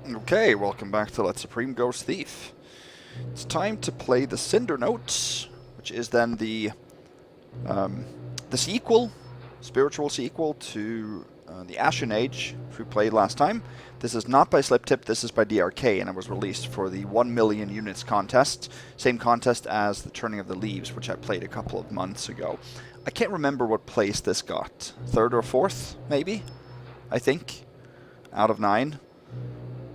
Okay, welcome back to Let Supreme Ghost Thief. It's time to play the Cinder notes, which is then the sequel, spiritual sequel to the Ashen Age, which we played last time. This is not by Sliptip, this is by DRK, and it was released for the 1 million units contest. Same contest as the Turning of the Leaves, which I played a couple of months ago. I can't remember what place this got. 3rd or 4th, maybe? I think. Out of 9.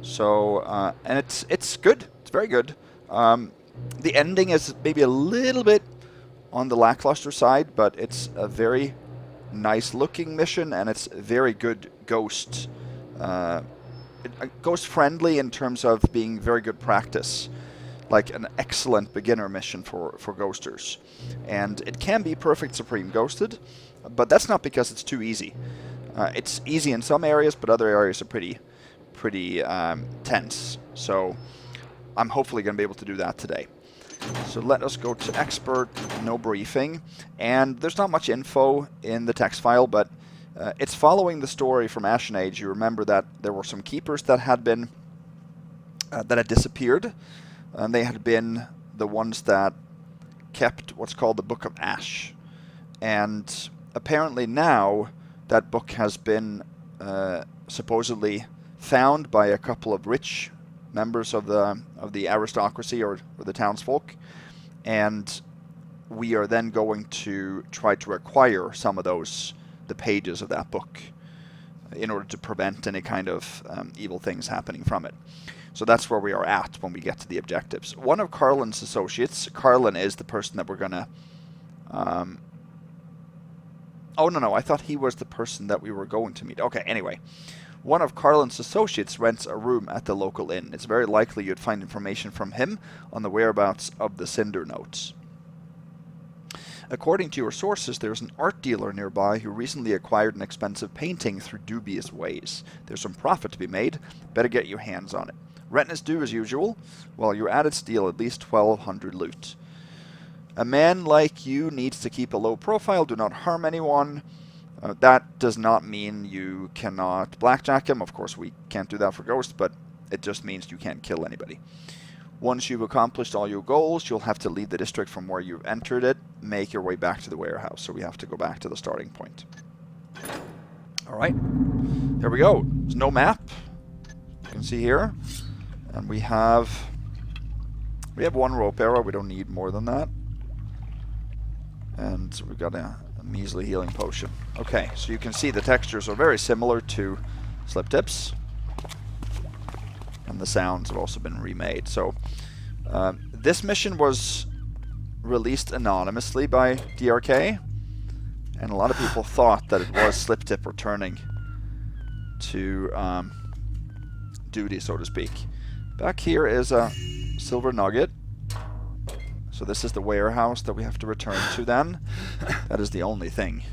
So, and it's good. It's very good. The ending is maybe a little bit on the lackluster side, but it's a very nice looking mission, and it's very good ghost. Ghost friendly in terms of being very good practice. Like an excellent beginner mission for ghosters. And it can be perfect Supreme Ghosted, but that's not because it's too easy. It's easy in some areas, but other areas are pretty tense. So I'm hopefully going to be able to do that today. So let us go to expert, no briefing. And there's not much info in the text file, but it's following the story from Ashen Age. You remember that there were some keepers that had been that had disappeared, and they had been the ones that kept what's called the Book of Ash. And apparently now that book has been supposedly found by a couple of rich members of the aristocracy or the townsfolk, and we are then going to try to acquire some of the pages of that book in order to prevent any kind of evil things happening from it. So that's where we are at when we get to the objectives. One of Carlin's associates, Carlin is the person that we're gonna oh no, I thought he was the person that we were going to meet. Okay, anyway. One of Carlin's associates rents a room at the local inn. It's very likely you'd find information from him on the whereabouts of the Cinder notes. According to your sources, there's an art dealer nearby who recently acquired an expensive painting through dubious ways. There's some profit to be made. Better get your hands on it. Rent is due as usual, while you're at it, steal at least 1,200 loot. A man like you needs to keep a low profile. Do not harm anyone. That does not mean you cannot blackjack him. Of course, we can't do that for Ghost, but it just means you can't kill anybody. Once you've accomplished all your goals, you'll have to leave the district from where you've entered it, make your way back to the warehouse. So we have to go back to the starting point. Alright, there we go. There's no map, you can see here. And we have one rope arrow, we don't need more than that. And we've got a measly healing potion. Okay, so you can see the textures are very similar to Sliptip's. And the sounds have also been remade. So, this mission was released anonymously by DRK. And a lot of people thought that it was Sliptip returning to duty, so to speak. Back here is a silver nugget. So this is the warehouse that we have to return to then. That is the only thing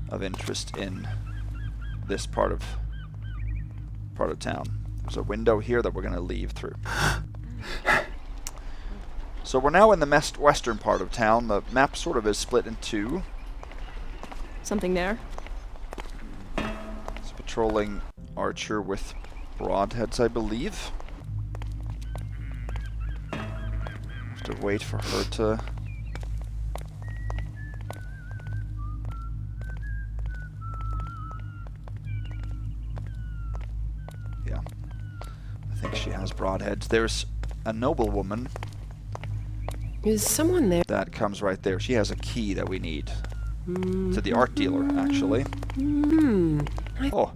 of interest in this part of town. There's a window here that we're going to leave through. So we're now in the western part of town. The map sort of is split in two. Something there? It's a patrolling archer with broadheads, I believe. To wait for her to... Yeah. I think she has broadheads. There's a noblewoman. Is someone there? That comes right there. She has a key that we need. To the art dealer, actually. Oh.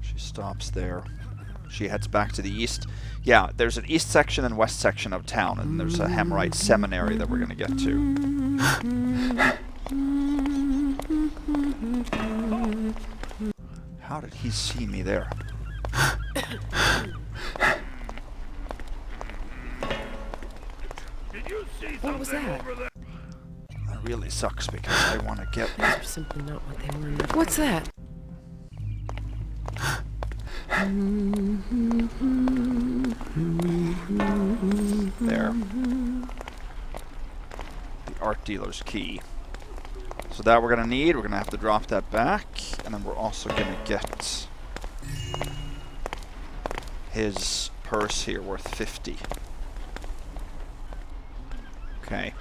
She stops there. She heads back to the east. Yeah, there's an east section and west section of town, and there's a Hemorite seminary that we're going to get to. How did he see me there? Did you see What was that? over there? That really sucks because I want to get... Those are simply not what they were. What's that? There. The art dealer's key. So that we're going to need. We're going to have to drop that back. And then we're also going to get his purse here worth 50. Okay.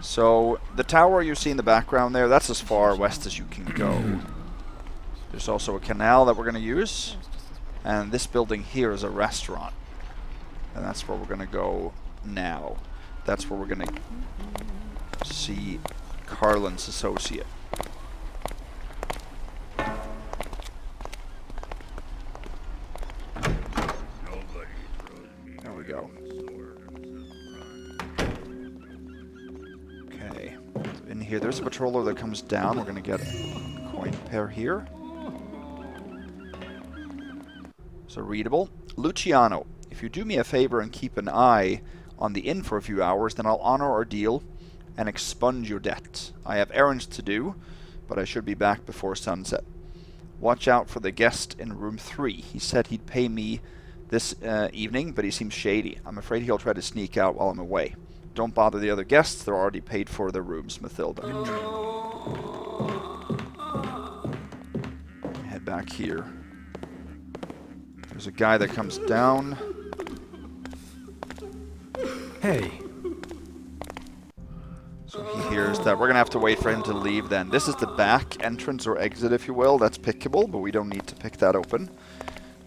So the tower you see in the background there, that's as far west as you can go. There's also a canal that we're going to use. And this building here is a restaurant. And that's where we're going to go now. That's where we're going to see Carlin's associate. There we go. Okay. In here, there's a patroller that comes down. We're going to get a coin pair here. So readable. Luciano, if you do me a favor and keep an eye on the inn for a few hours, then I'll honor our deal and expunge your debt. I have errands to do, but I should be back before sunset. Watch out for the guest in room 3. He said he'd pay me this evening, but he seems shady. I'm afraid he'll try to sneak out while I'm away. Don't bother the other guests. They're already paid for their rooms, Mathilda. Head back here. There's a guy that comes down. Hey. So he hears that. We're going to have to wait for him to leave then. This is the back entrance or exit, if you will. That's pickable, but we don't need to pick that open.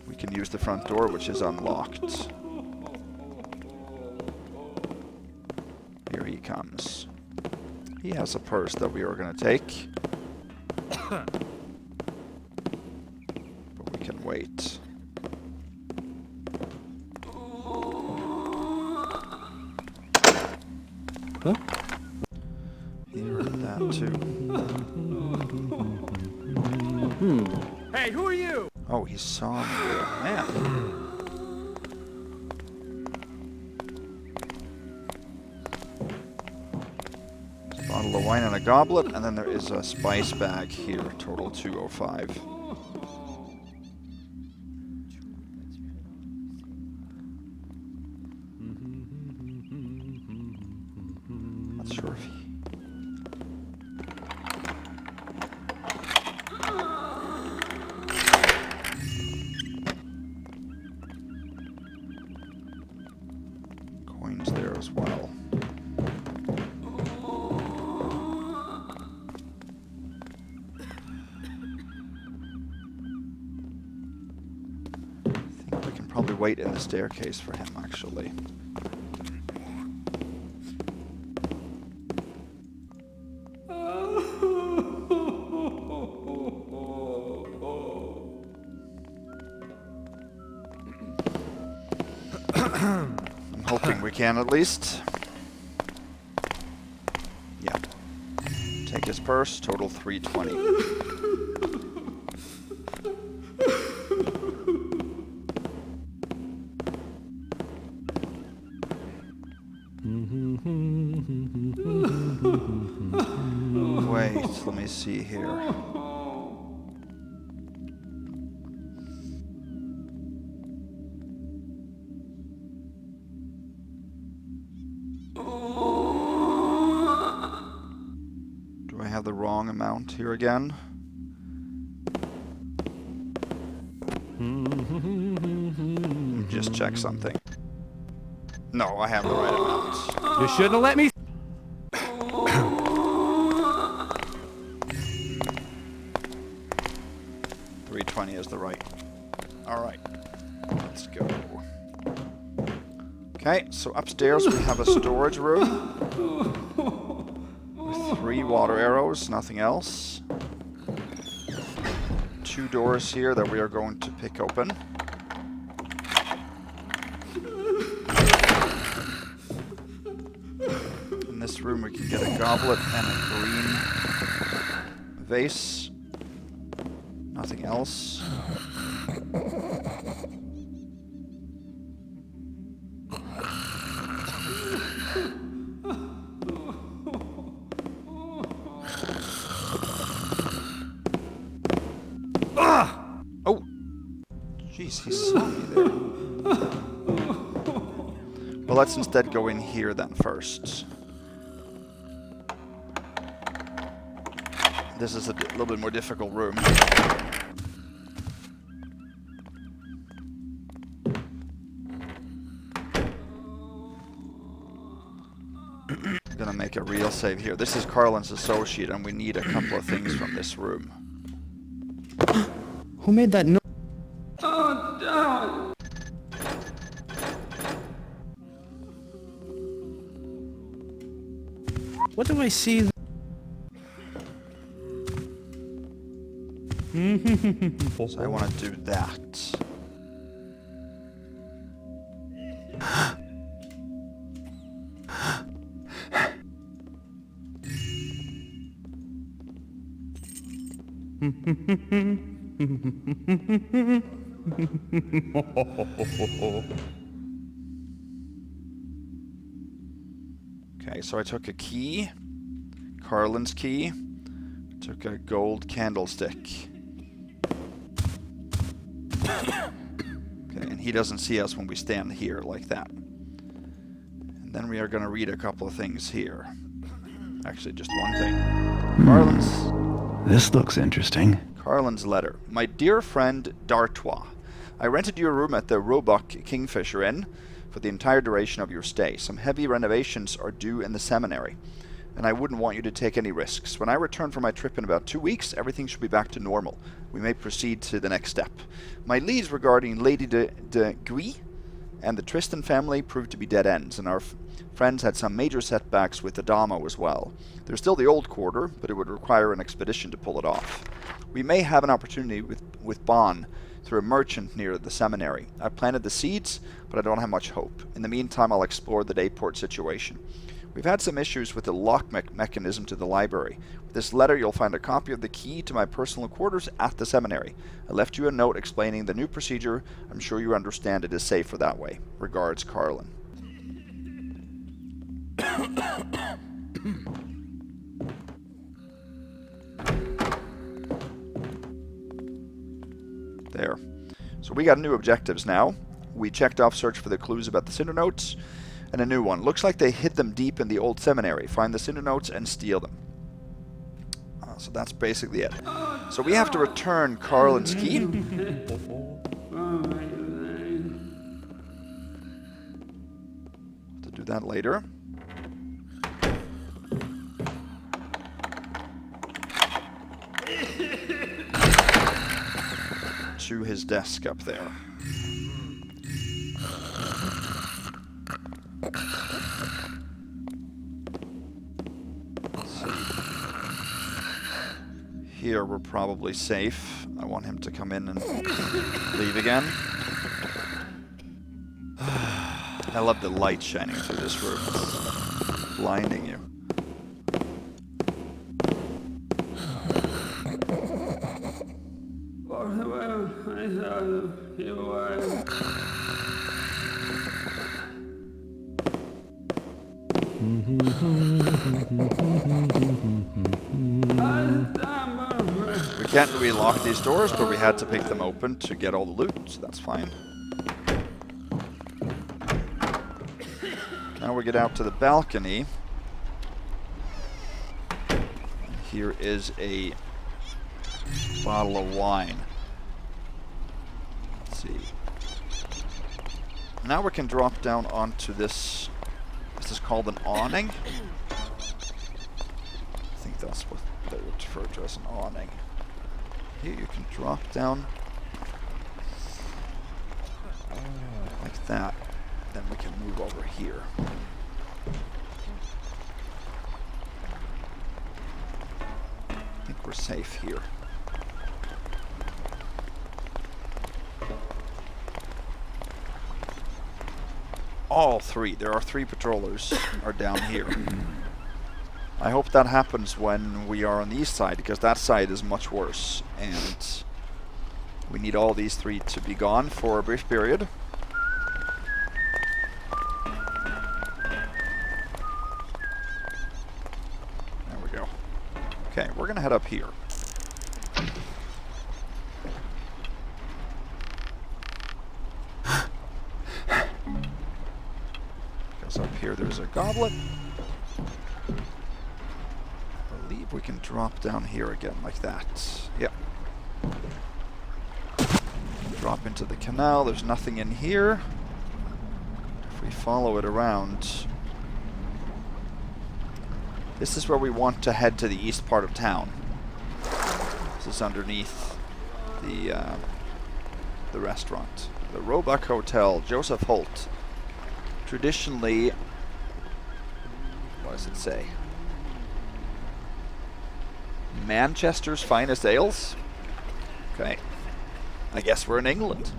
We can use the front door, which is unlocked. Here he comes. He has a purse that we are going to take. But we can wait. Huh? He heard that too. Hey, who are you? Oh, he saw me there. Man. There's a bottle of wine and a goblet, and then there is a spice bag here. Total 205. Not sure if he... Coins there as well. I think we can probably wait in the staircase for him, actually. I'm hoping we can at least. Yeah. Take his purse, total 320. Wait, let me see here. Do I have the wrong amount here again? Just check something. No, I have the right amount. You shouldn't have let me. 320 is the right. Alright. Let's go. Okay, so upstairs we have a storage room. With 3 water arrows, nothing else. 2 doors here that we are going to pick open. In this room we can get a goblet and a green vase. Nothing else. Jeez, he saw me there. Well, let's instead go in here then first. This is a little bit more difficult room. I'm gonna make a real save here. This is Carlin's associate, and we need a couple of things from this room. Who made that noise? Oh, God. What do I see? So I want to do that. Okay, so I took a key, Carlin's key, took a gold candlestick. Okay, and he doesn't see us when we stand here like that. And then we are going to read a couple of things here. Actually, just one thing. This looks interesting. Carlin's letter. My dear friend D'Artois, I rented you a room at the Roebuck Kingfisher Inn for the entire duration of your stay. Some heavy renovations are due in the seminary, and I wouldn't want you to take any risks. When I return from my trip in about 2 weeks, everything should be back to normal. We may proceed to the next step. My leads regarding Lady de Guy and the Tristan family proved to be dead ends, and our friends had some major setbacks with the Damo as well. There's still the old quarter, but it would require an expedition to pull it off. We may have an opportunity with Bon through a merchant near the seminary. I've planted the seeds, but I don't have much hope. In the meantime, I'll explore the Dayport situation. We've had some issues with the lock mechanism to the library. With this letter, you'll find a copy of the key to my personal quarters at the seminary. I left you a note explaining the new procedure. I'm sure you understand it is safer that way. Regards, Carlin. There. So we got new objectives now. We checked off search for the clues about the Cinder notes, and a new one. Looks like they hid them deep in the old seminary. Find the Cinder notes and steal them. So that's basically it. So we have to return Carlin's key. To do that later. To his desk up there. Let's see. Here we're probably safe. I want him to come in and leave again. I love the light shining through this room. It's blinding you. We can't really lock these doors, but we had to pick them open to get all the loot, so that's fine. Now we get out to the balcony. Here is a bottle of wine. Let's see. Now we can drop down onto this. This is called an awning. I think that's what they would refer to as an awning. Here you can drop down like that. Then we can move over here. I think we're safe here. All three, there are 3 patrollers, are down here. I hope that happens when we are on the east side, because that side is much worse, and we need all these 3 to be gone for a brief period. There we go. Okay, we're gonna head up here. Up here there's a goblet. I believe we can drop down here again like that. Yep. Drop into the canal. There's nothing in here. If we follow it around, this is where we want to head to the east part of town. This is underneath the restaurant. The Roebuck Hotel, Joseph Holt. Traditionally, what does it say? Manchester's finest ales? Okay. I guess we're in England.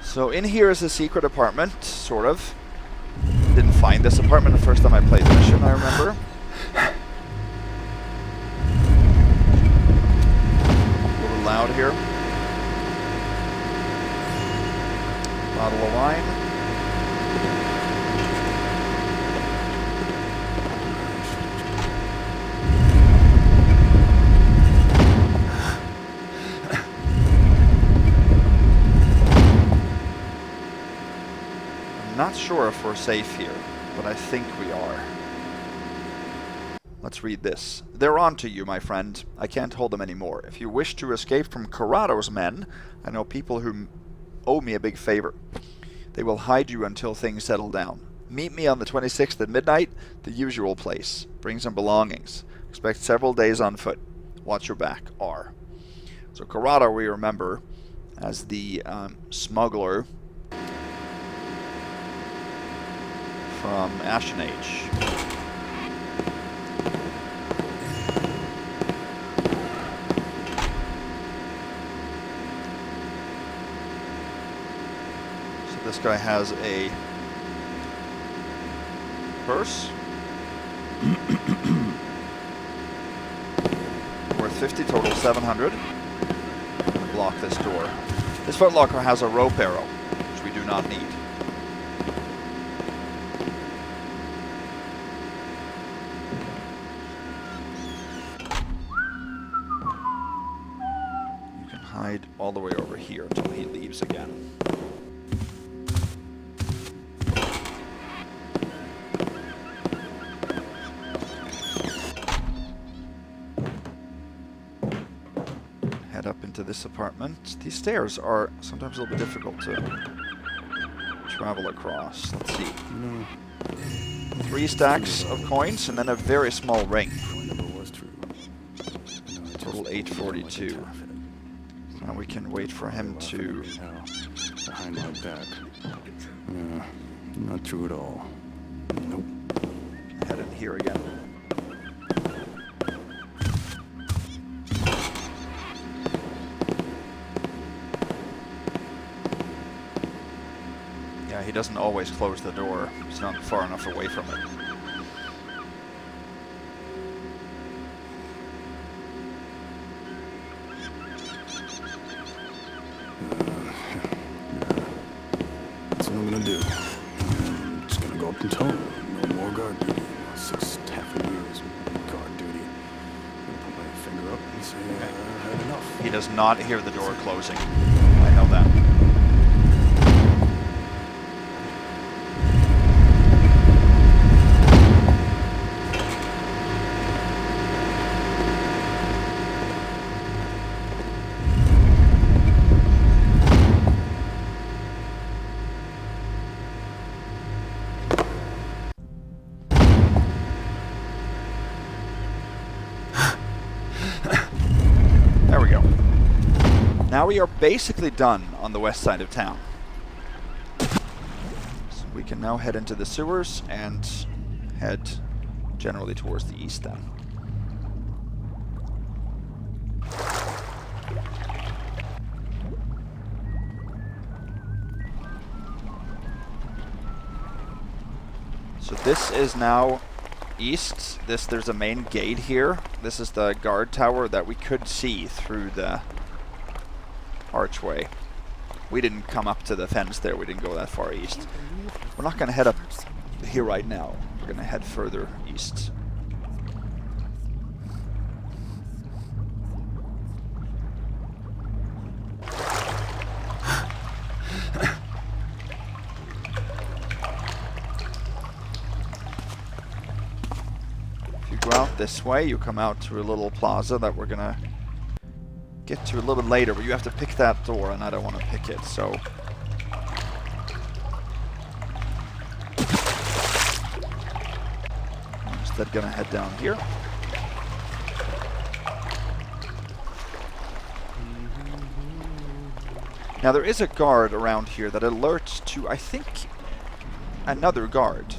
So in here is a secret apartment, sort of. Didn't find this apartment the first time I played the mission, I remember. A little loud here. Bottle of wine. Not sure if we're safe here, but I think we are. Let's read this. They're on to you, my friend. I can't hold them anymore. If you wish to escape from Corrado's men, I know people who owe me a big favor. They will hide you until things settle down. Meet me on the 26th at midnight, the usual place. Bring some belongings. Expect several days on foot. Watch your back. R. So Corrado, we remember as the smuggler from Ashen Age. So this guy has a purse worth 50, total 700. I'm going to block this door. This footlocker has a rope arrow, which we do not need. Hide all the way over here until he leaves again. Head up into this apartment. These stairs are sometimes a little bit difficult to travel across. Let's see. 3 stacks of coins and then a very small ring. Total 842. Now we can wait for him to... Behind my back. Not true at all. Nope. Head in here again. Yeah, he doesn't always close the door. He's not far enough away from it. That's what I'm gonna do. I'm just gonna go up and tell him. No more guard duty. 6 half a years guard duty. I'm gonna put my finger up and say, I've had enough. He does not hear the door closing. I know that. There we go. Now we are basically done on the west side of town. So we can now head into the sewers and head generally towards the east then. So this is now east. There's a main gate here. This is the guard tower that we could see through the archway. We didn't come up to the fence there. We didn't go that far east. We're not going to head up here right now. We're going to head further east. out this way. You come out to a little plaza that we're gonna get to a little bit later, but you have to pick that door, and I don't want to pick it, so... I'm instead gonna head down here. Now there is a guard around here that alerts to, I think, another guard.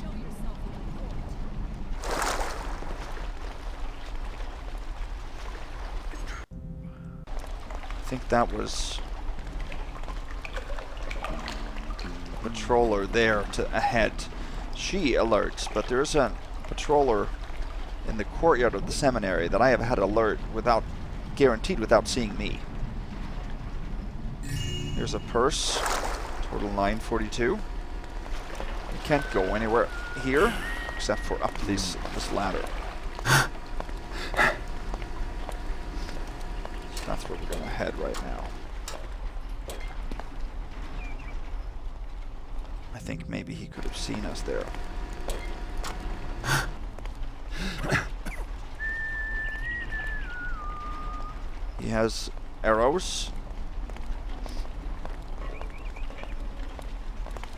I think that was a patroller there to ahead. She alerts, but there's a patroller in the courtyard of the seminary that I have had alert without, guaranteed without seeing me. Here's a purse, total 942. You can't go anywhere here except for up this ladder. That's where we're going to head right now. I think maybe he could have seen us there. He has arrows.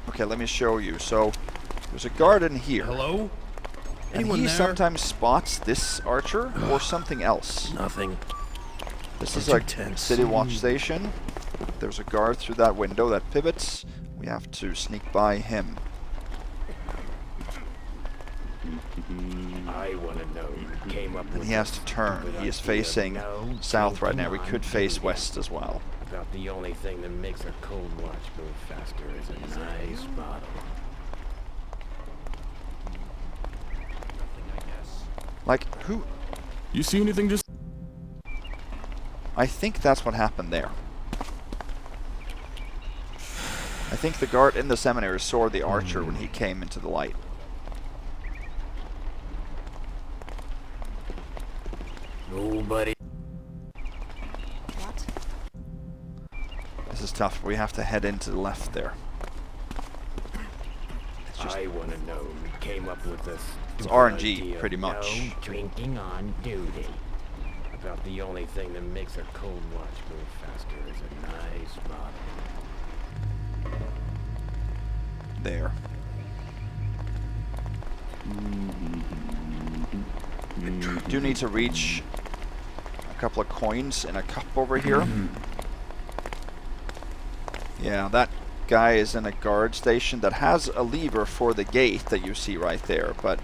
Okay, let me show you. So, there's a guard in here. Hello? And Anyone he there? sometimes spots this archer or something else. Nothing. This is Too a tense. city watch station. There's a guard through that window that pivots. We have to sneak by him. I want to know who came up And with he has this to turn. stupid He is idea. facing No south right now. We drinking could on face duty. west as well. About the only thing that makes a cold watch go faster is a nice bottle. Like, who... You see anything just... I think that's what happened there. I think the guard in the seminary saw the archer when he came into the light. Nobody. What? This is tough. We have to head into the left there. It's just... I want to know who came up with this. It's stupid RNG, idea. pretty much. No drinking on duty. About the only thing that makes a cold watch go faster is a nice bottle. there. Do need to reach a couple of coins in a cup over here. Yeah, that guy is in a guard station that has a lever for the gate that you see right there, but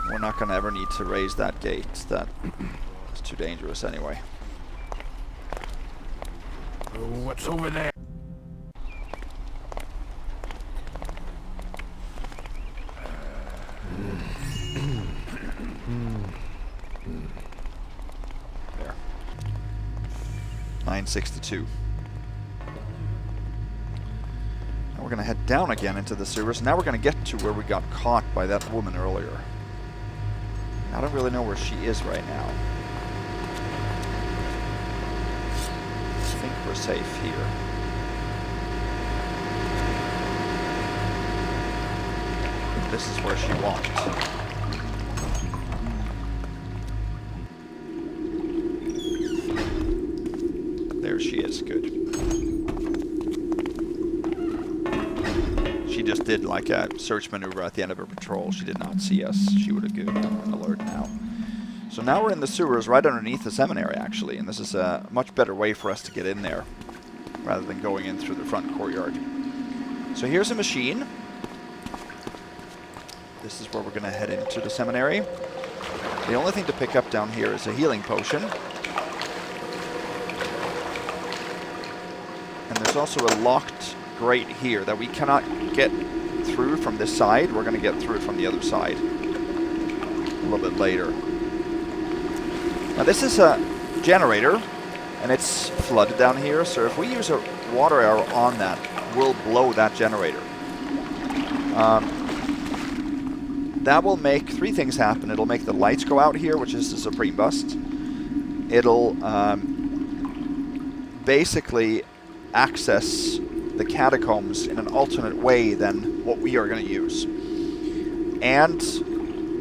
we're not going to ever need to raise that gate. That is too dangerous anyway. What's over there? There. 962. Now we're going to head down again into the sewers. Now we're going to get to where we got caught by that woman earlier. I don't really know where she is right now. I think we're safe here. This is where she walked. There she is. Good. She just did like a search maneuver at the end of her patrol. She did not see us. She would have given an alert now. So now we're in the sewers right underneath the seminary, actually, and this is a much better way for us to get in there rather than going in through the front courtyard. So here's a machine. This is where we're going to head into the seminary. The only thing to pick up down here is a healing potion. And there's also a locked grate here that we cannot get through from this side. We're going to get through it from the other side a little bit later. Now this is a generator, and it's flooded down here, so if we use a water arrow on that, we'll blow that generator. That will make three things happen. It'll make the lights go out here, which is the Supreme Bust. It'll basically access the Catacombs in an alternate way than what we are going to use. And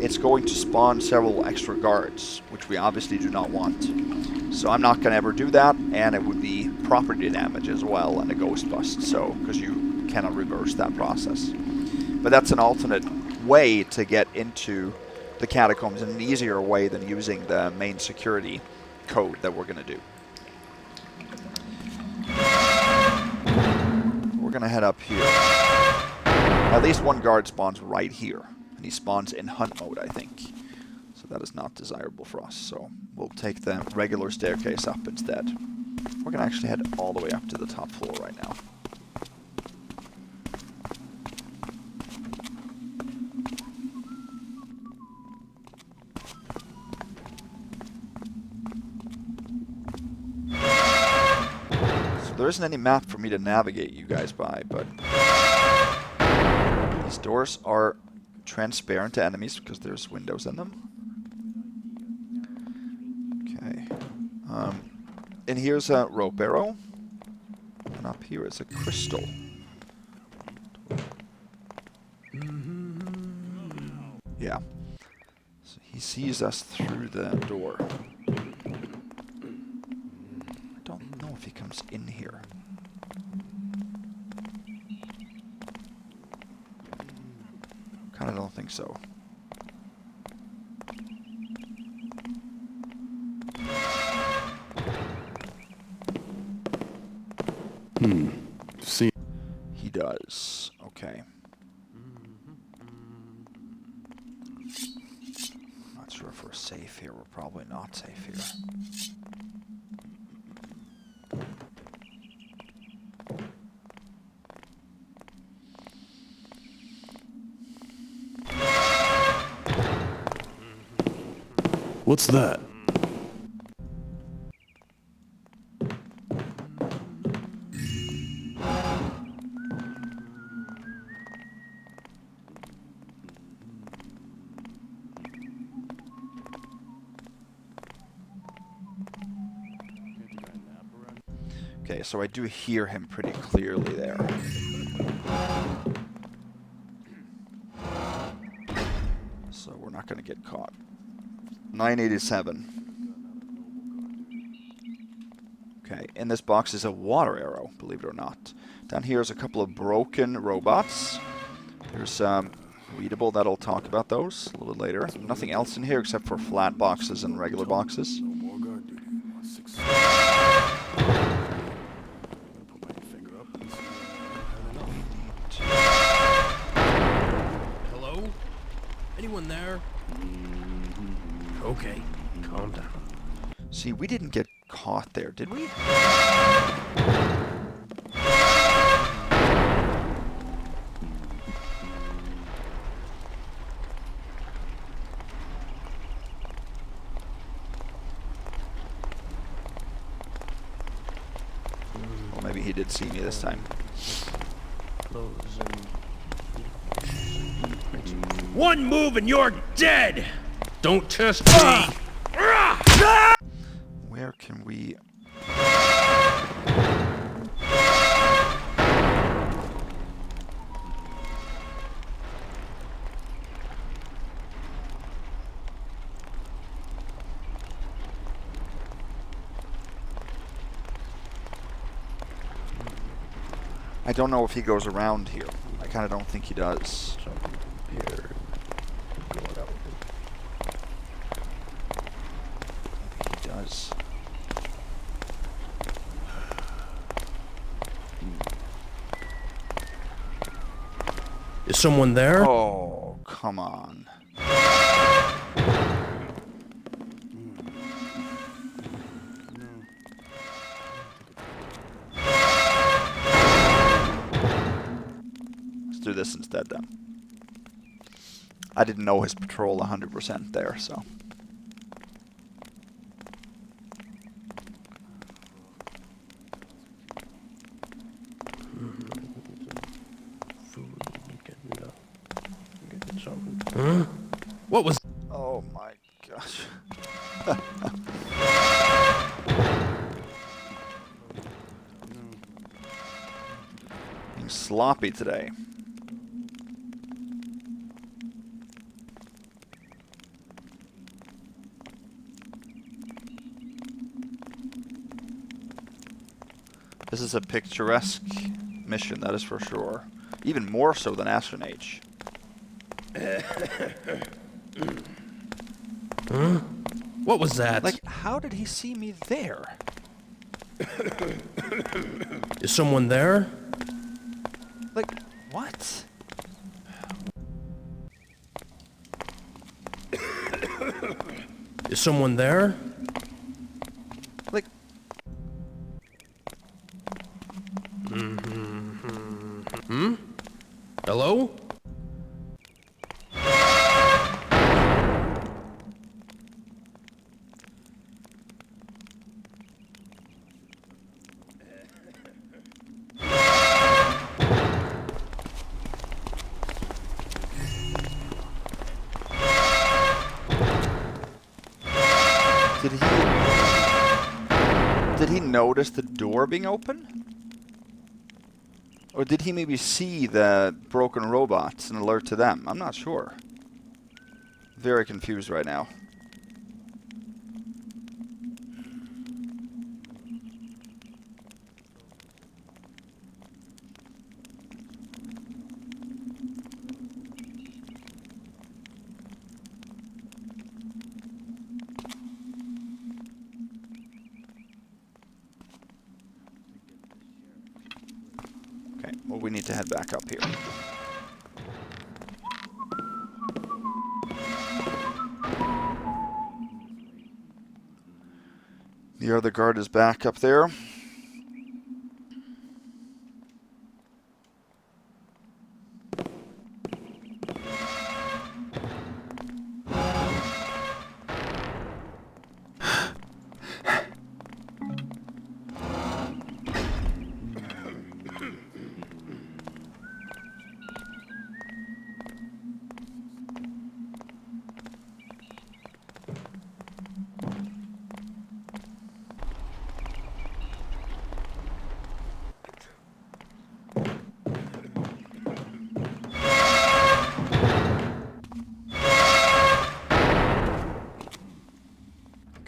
it's going to spawn several extra guards, which we obviously do not want. So I'm not going to ever do that, and it would be property damage as well and a ghost bust, so because you cannot reverse that process. But that's an alternate way to get into the catacombs in an easier way than using the main security code that we're going to do. We're going to head up here. At least one guard spawns right here. And he spawns in hunt mode, I think. So that is not desirable for us. So we'll take the regular staircase up instead. We're going to actually head all the way up to the top floor right now. There isn't any map for me to navigate you guys by, but these doors are transparent to enemies because there's windows in them. Okay. And here's a rope arrow. And up here is a crystal. Yeah. So he sees us through the door. If he comes in here. Kinda don't think so. See. He does. Okay. Not sure if we're safe here. We're probably not safe here. What's that? Okay, so I do hear him pretty clearly there. So we're not going to get caught. 987. Okay, in this box is a water arrow, believe it or not. Down here is a couple of broken robots. There's readable, that'll talk about those a little later. Nothing else in here except for flat boxes and regular boxes. No more guard duty. Successor. Put my finger up and say I had enough. Hello? Anyone there? Okay, calm down. See, we didn't get caught there, did we? Well, maybe he did see me this time. One move and you're dead! Don't test me! Where can we... I don't know if he goes around here. I kind of don't think he does. He does. Is someone there? Oh, come on. Let's do this instead then. I didn't know his patrol 100% there, so. Huh? What was... Oh my gosh. Being sloppy today. This is a picturesque mission, that is for sure. Even more so than Ashen Age. Huh? What was that? Like, how did he see me there? Is someone there? Like, what? Is someone there? Like, Hello? Did he notice the door being open? Or did he maybe see the broken robots and alert to them? I'm not sure. Very confused right now. Okay, well, we need to head back up here. The other guard is back up there.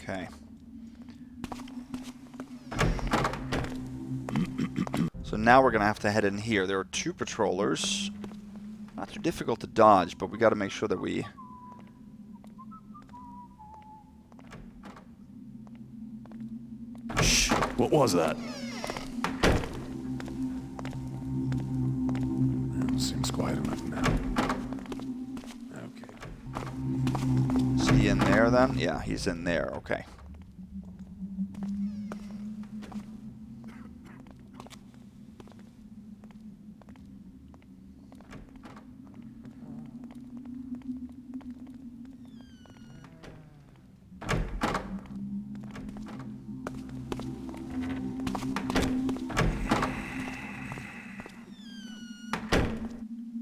Okay. So now we're going to have to head in here. There are two patrollers. Not too difficult to dodge, but we got to make sure that we... Shh! What was that? Well, seems quiet enough now. Okay. Is he in there then? Yeah, he's in there. Okay.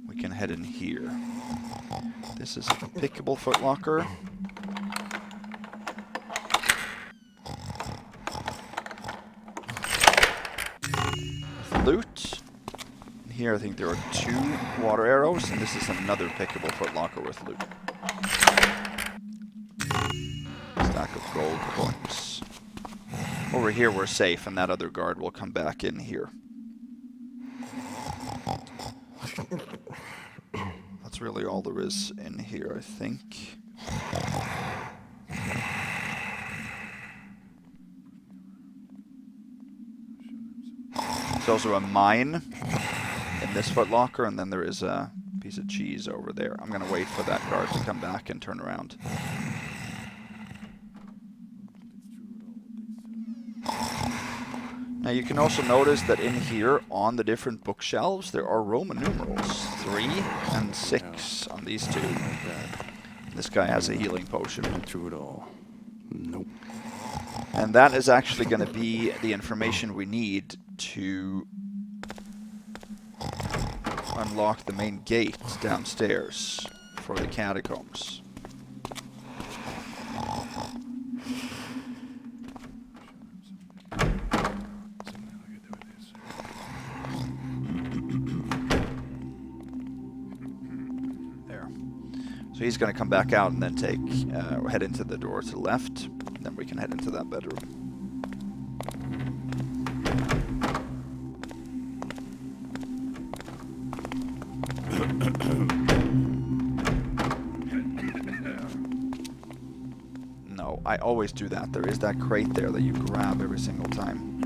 We can head in here. This is a pickable footlocker. With loot. And here I think there are 2 water arrows, and this is another pickable footlocker with loot. Stack of gold coins. Over here we're safe, and that other guard will come back in here. That's really all there is in here, I think. There's also a mine in this footlocker, and then there is a piece of cheese over there. I'm going to wait for that guard to come back and turn around. Now you can also notice that in here, on the different bookshelves, there are Roman numerals. 3 and 6 on these 2. This guy has a healing potion. Through it all. Nope. And that is actually going to be the information we need to unlock the main gate downstairs for the Catacombs. So he's going to come back out and then head into the door to the left. Then we can head into that bedroom. No, I always do that. There is that crate there that you grab every single time.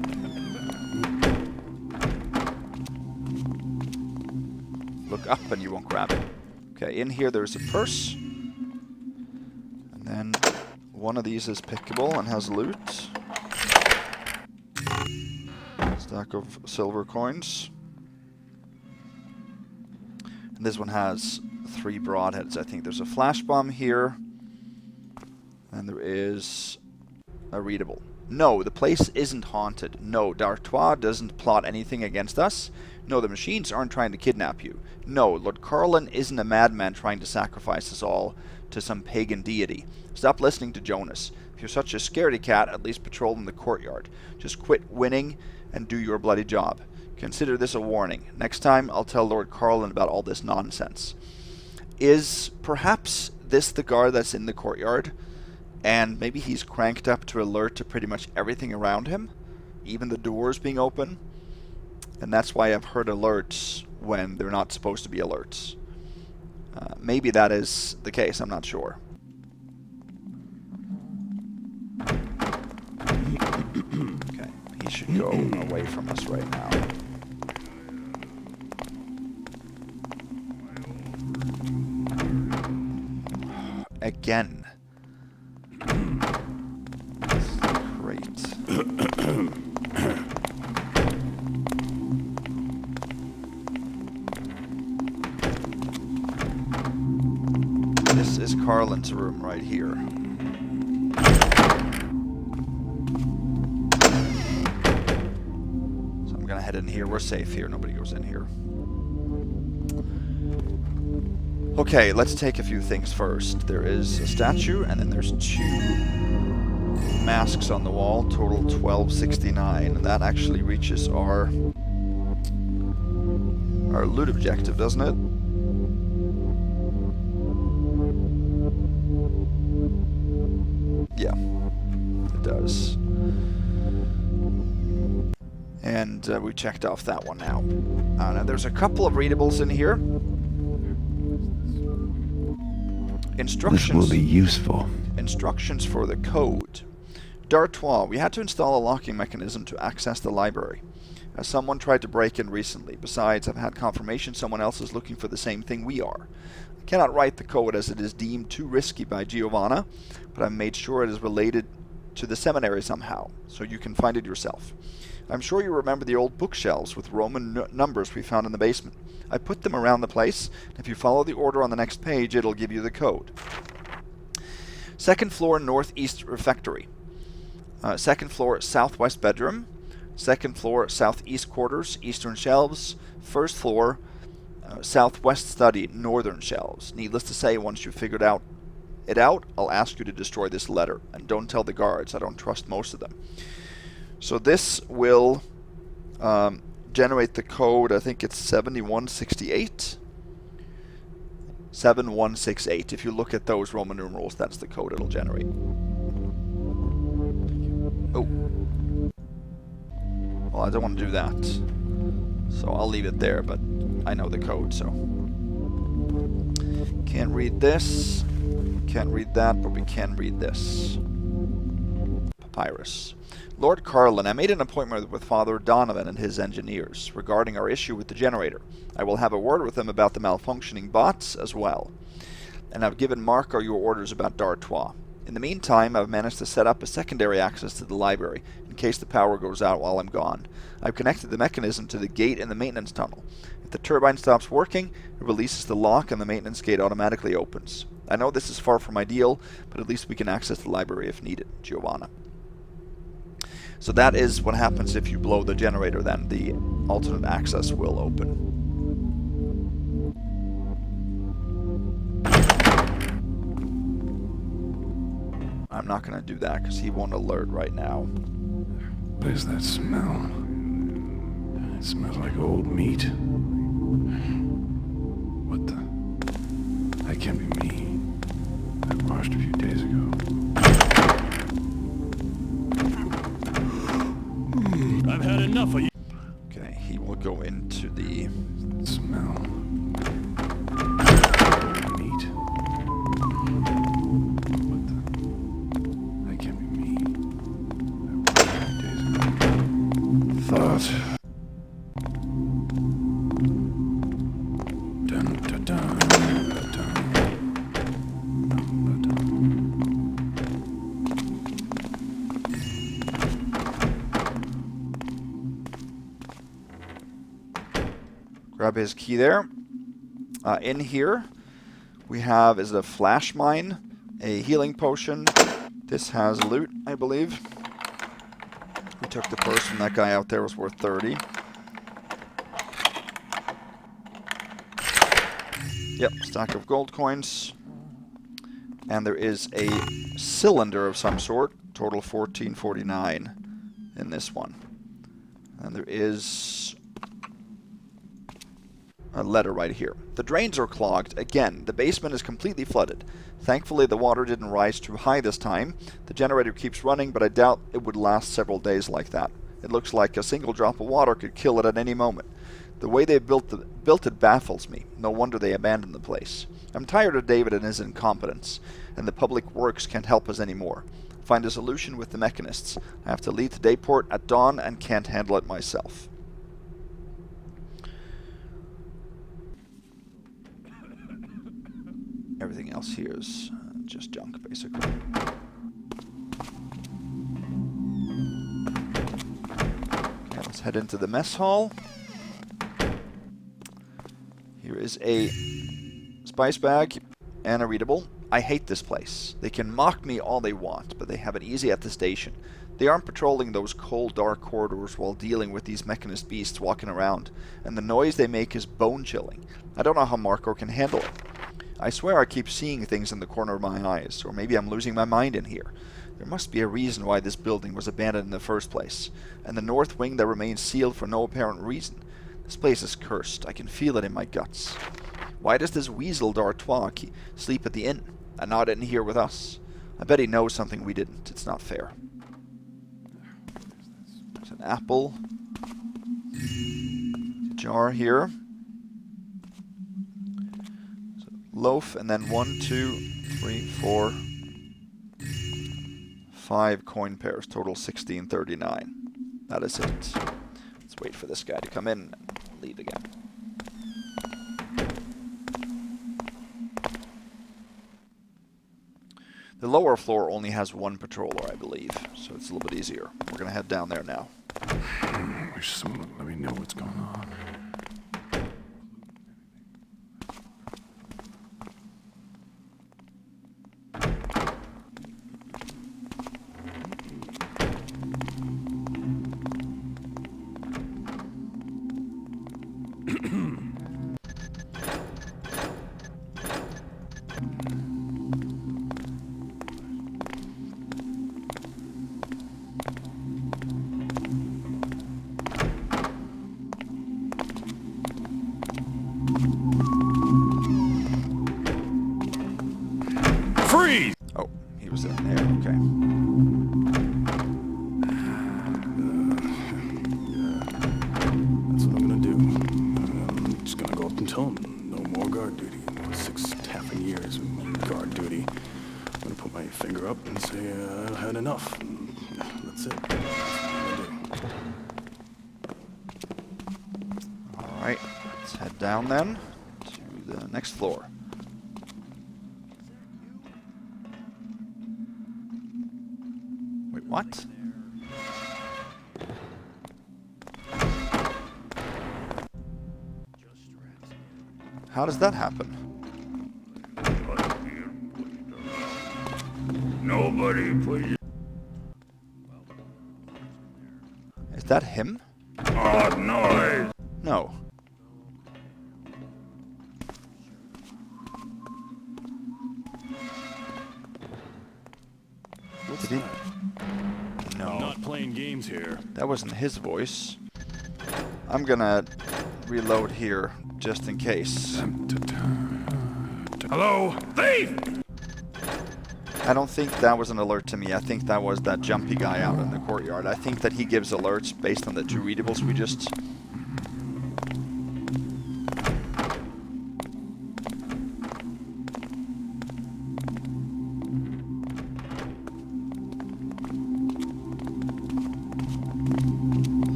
Look up and you won't grab it. Okay, in here there's a purse. And then one of these is pickable and has loot. Stack of silver coins. And this one has 3 broadheads. I think there's a flash bomb here. And there is a readable. No, the place isn't haunted. No, D'Artois doesn't plot anything against us. No, the machines aren't trying to kidnap you. No, Lord Carlin isn't a madman trying to sacrifice us all to some pagan deity. Stop listening to Jonas. If you're such a scaredy cat, at least patrol in the courtyard. Just quit winning and do your bloody job. Consider this a warning. Next time, I'll tell Lord Carlin about all this nonsense. Is perhaps this the guard that's in the courtyard? And maybe he's cranked up to alert to pretty much everything around him? Even the doors being open? And that's why I've heard alerts when they're not supposed to be alerts. Maybe that is the case, I'm not sure. Okay, he should go away from us right now. Again. Great. This is Carlin's room right here. So I'm gonna head in here. We're safe here. Nobody goes in here. Okay, let's take a few things first. There is a statue, and then there's 2 masks on the wall, total 1269, and that actually reaches our loot objective, doesn't it? Yeah, it does. And we checked off that one now. Now there's a couple of readables in here. Instructions. This will be useful. Instructions for the code. D'Artois, we had to install a locking mechanism to access the library. Someone tried to break in recently. Besides, I've had confirmation someone else is looking for the same thing we are. I cannot write the code as it is deemed too risky by Giovanna, but I've made sure it is related to the seminary somehow, so you can find it yourself. I'm sure you remember the old bookshelves with Roman numbers we found in the basement. I put them around the place. If you follow the order on the next page, it'll give you the code. 2nd floor northeast refectory. 2nd floor southwest bedroom. 2nd floor southeast quarters, eastern shelves. 1st floor southwest study, northern shelves. Needless to say, once you've figured it out, I'll ask you to destroy this letter. And don't tell the guards. I don't trust most of them. So this will generate the code. I think it's 7168. 7168. If you look at those Roman numerals, that's the code it'll generate. Oh. Well, I don't want to do that. So I'll leave it there, but I know the code, so. Can't read this. Can't read that, but we can read this. Papyrus. Lord Carlin, I made an appointment with Father Donovan and his engineers regarding our issue with the generator. I will have a word with them about the malfunctioning bots as well. And I've given Marco your orders about D'Artois. In the meantime, I've managed to set up a secondary access to the library in case the power goes out while I'm gone. I've connected the mechanism to the gate in the maintenance tunnel. If the turbine stops working, it releases the lock and the maintenance gate automatically opens. I know this is far from ideal, but at least we can access the library if needed. Giovanna. So that is what happens if you blow the generator, then the alternate access will open. I'm not going to do that because he won't alert right now. Where's that smell? It smells like old meat. What the? That can't be me. I washed a few days ago. I've had enough of you. Okay, he will go into the Smell. Grab his key there. In here, we have, is it a flash mine, a healing potion. This has loot, I believe. We took the purse from that guy out there, was worth 30. Yep, stack of gold coins. And there is a cylinder of some sort, total 1449 in this one. And there is a letter right here. The drains are clogged. Again, the basement is completely flooded. Thankfully, the water didn't rise too high this time. The generator keeps running, but I doubt it would last several days like that. It looks like a single drop of water could kill it at any moment. The way they built it baffles me. No wonder they abandoned the place. I'm tired of David and his incompetence, and the public works can't help us anymore. Find a solution with the mechanists. I have to leave the dayport at dawn and can't handle it myself. Everything else here is just junk, basically. Okay, let's head into the mess hall. Here is a spice bag and a readable. I hate this place. They can mock me all they want, but they have it easy at the station. They aren't patrolling those cold, dark corridors while dealing with these mechanist beasts walking around, and the noise they make is bone-chilling. I don't know how Marco can handle it. I swear I keep seeing things in the corner of my eyes, or maybe I'm losing my mind in here. There must be a reason why this building was abandoned in the first place, and the north wing that remains sealed for no apparent reason. This place is cursed. I can feel it in my guts. Why does this weasel d'Artois sleep at the inn, and not in here with us? I bet he knows something we didn't. It's not fair. There's an apple. Jar here. Loaf, and then 1, 2, 3, 4, 5 coin pairs, total 1639. That is it. Let's wait for this guy to come in and leave again. The lower floor only has one patroller, I believe, so it's a little bit easier. We're going to head down there now. Wish someone would let me know what's going on. Oh, he was in there, okay. That's what I'm gonna do. I'm just gonna go up and tell him no more guard duty. 6 taffing years of guard duty. I'm gonna put my finger up and say I've had enough. And that's it. That's what I'm gonna do. Alright, let's head down then to the next floor. Wait, what? How does that happen? Nobody put it. Is that him? Odd noise. No. What's Did he? that? No. I'm not playing games here. That wasn't his voice. I'm gonna reload here just in case. Hello, thief! I don't think that was an alert to me. I think that was that jumpy guy out in the courtyard. I think that he gives alerts based on the 2 readables we just...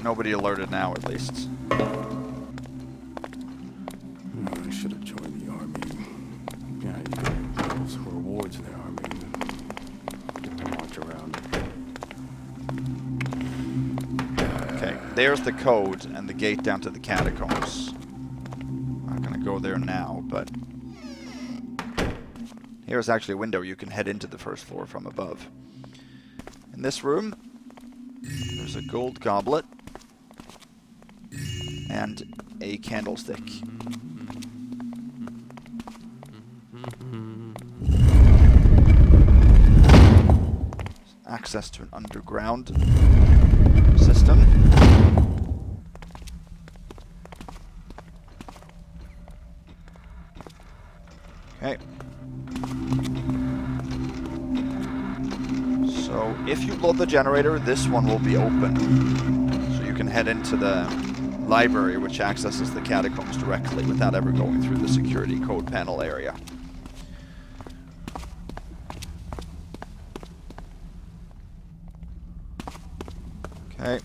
Nobody alerted now, at least. I should have joined the army. Yeah, you get medals or rewards in the army. Get to march around. Okay, there's the code and the gate down to the catacombs. Not gonna go there now, but here's actually a window you can head into the first floor from above. In this room, there's a gold goblet and a candlestick. Access to an underground system. Okay. So if you load the generator, this one will be open. So you can head into the library, which accesses the catacombs directly without ever going through the security code panel area. Okay.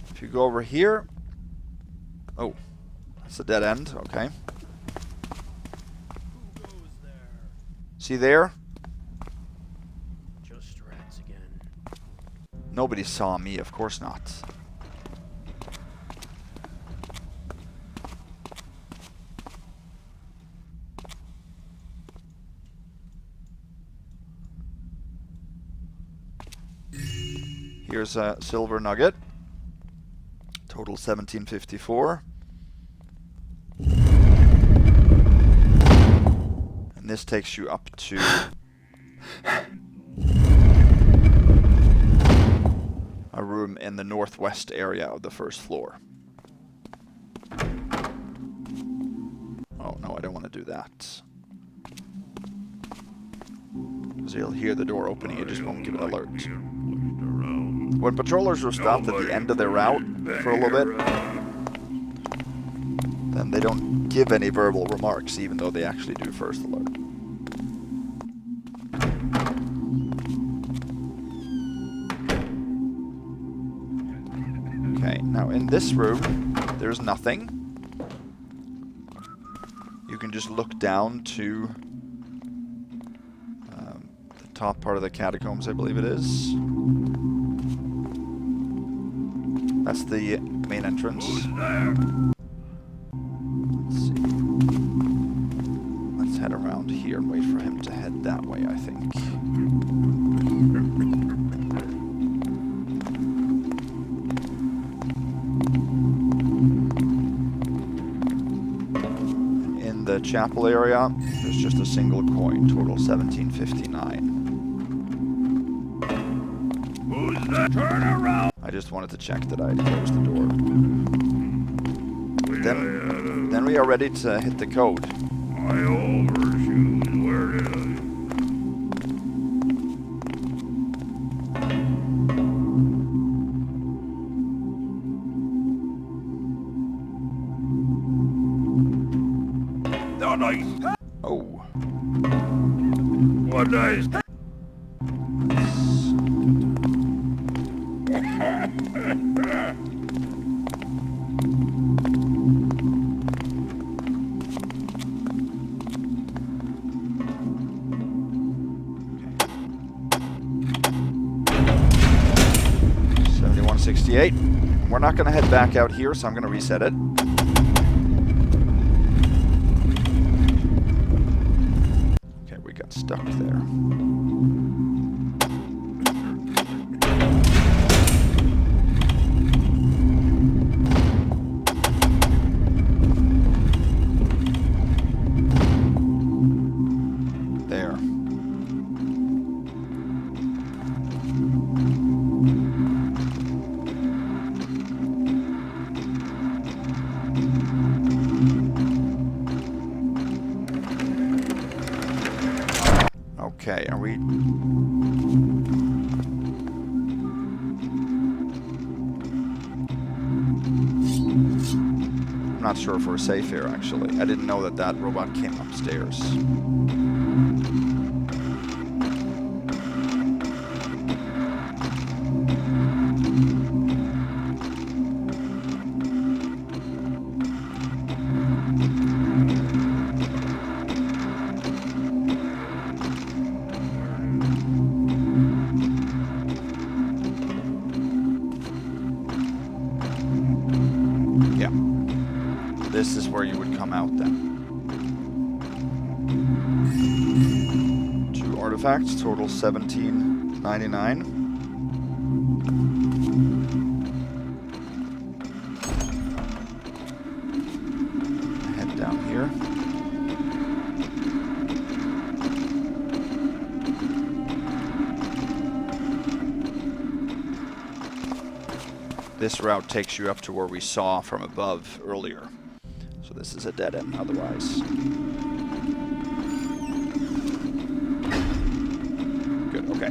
If you go over here... Oh, that's a dead end. Okay. See there? Just rats again. Nobody saw me, of course not. Here's a silver nugget. Total 1754. And this takes you up to a room in the northwest area of the first floor. Oh no, I don't want to do that. Because you'll hear the door opening, it just won't give an alert. When patrollers are stopped at the end of their route for a little bit, then they don't give any verbal remarks, even though they actually do first alert. Okay, now in this room, there's nothing. You can just look down to the top part of the catacombs, I believe it is. That's the main entrance. Let's see. Let's head around here and wait for him to head that way, I think. In the chapel area, there's just a single coin, total 1759. Who's that? Turn around! I just wanted to check that I had closed the door. Then we are ready to hit the code. My overshoes, where did I? No, nice! Oh. What nice! We're not going to head back out here, so I'm going to reset it. Okay, we got stuck there. Okay, are we... I'm not sure if we're safe here, actually. I didn't know that that robot came upstairs. where you would come out then. 2 artifacts, total 17.99. Head down here. This route takes you up to where we saw from above earlier. So this is a dead end otherwise. Good, okay.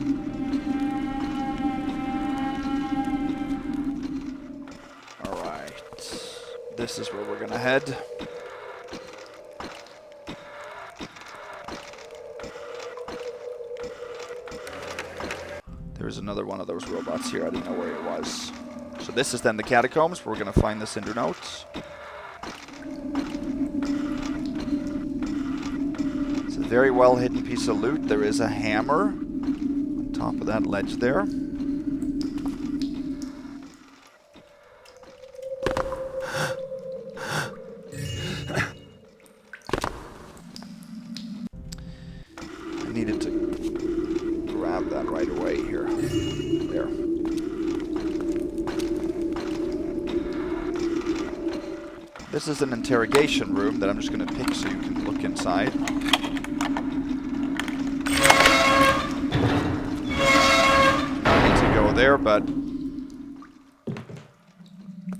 Alright. This is where we're gonna head. There's another one of those robots here. I didn't know where it was. So this is then the Catacombs, where we're going to find the Cinder notes. It's a very well hidden piece of loot. There is a hammer on top of that ledge there. I needed to grab that right away here. There. This is an interrogation room that I'm just going to pick so you can look inside. No need to go there, but I'm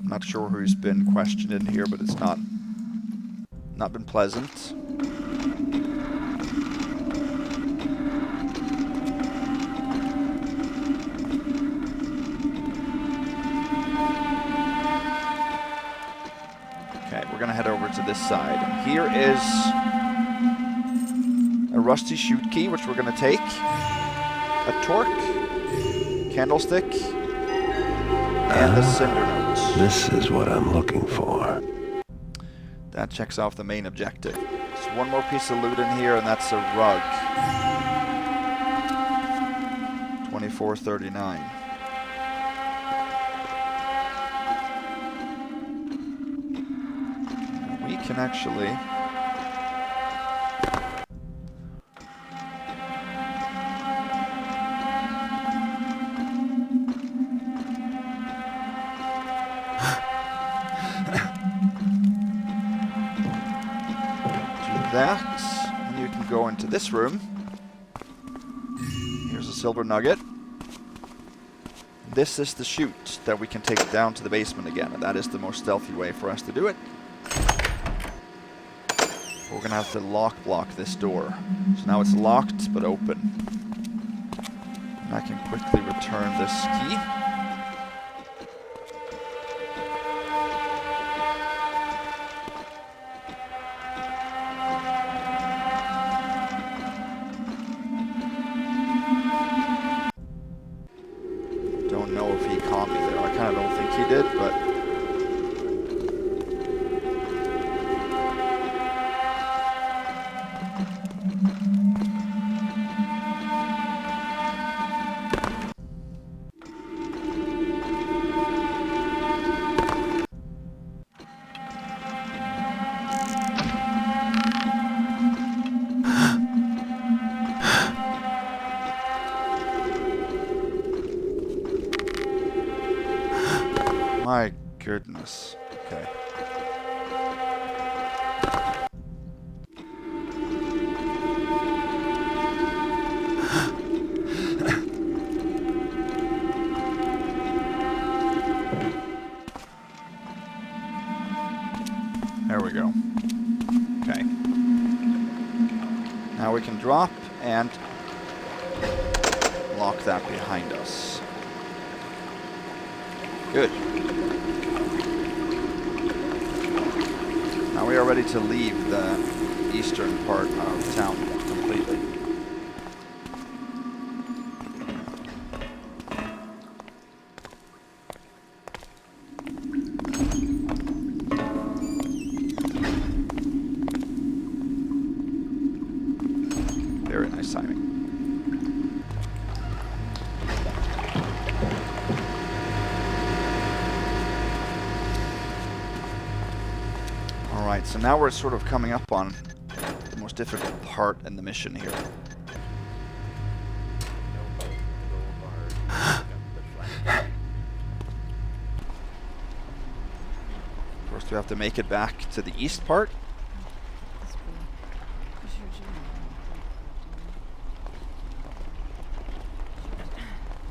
not sure who's been questioned in here, but it's not been pleasant. We're going to head over to this side. And here is a rusty chute key, which we're going to take. A torque, candlestick, and the Cinder notes. This is what I'm looking for. That checks off the main objective. There's one more piece of loot in here, and that's a rug. $24.39. Can actually do that, and you can go into this room. Here's a silver nugget. This is the chute that we can take down to the basement again, and that is the most stealthy way for us to do it. We're going to have to block this door. So now it's locked, but open. And I can quickly return this key. Don't know if he caught me there. I kind of don't think he did, but... My goodness. Okay. There we go. Okay. Now we can drop and lock that behind us. Good. Now we are ready to leave the eastern part of town completely. Very nice timing. Alright, so so now we're sort of coming up on the most difficult part in the mission here. First we have to make it back to the east part.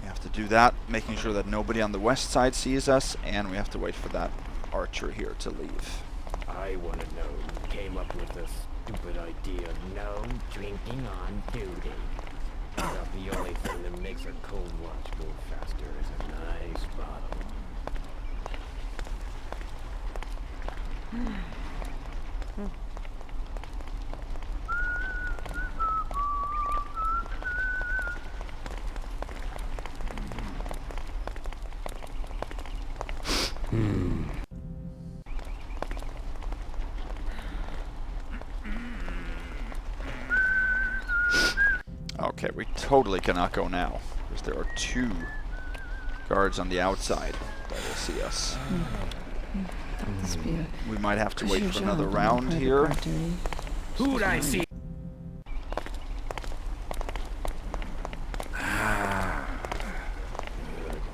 We have to do that, making sure that nobody on the west side sees us, and we have to wait for that archer here to leave. I want to know who came up with this stupid idea of no drinking on duty. About the only thing that makes a cold watch go faster is a nice bottle. Okay, we totally cannot go now, because there are 2 guards on the outside that will see us. We might have to wait for another round here. Who'd I see?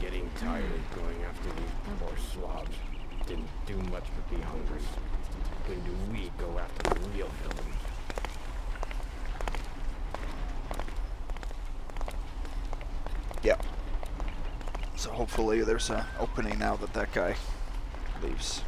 Getting tired of going after these poor slobs. Didn't do much but be hungry. When do we go after the real villains? Yeah. So hopefully there's an opening now that that guy leaves.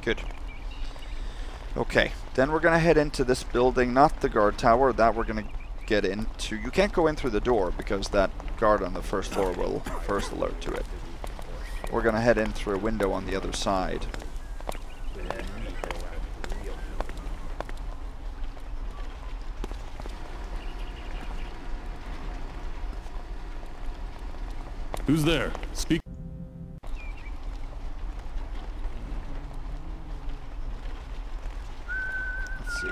Good. Okay, then we're gonna head into this building, not the guard tower, that we're gonna get into. You can't go in through the door because that guard on the first floor will first alert to it. We're gonna head in through a window on the other side. Who's there? Speak. Let's see.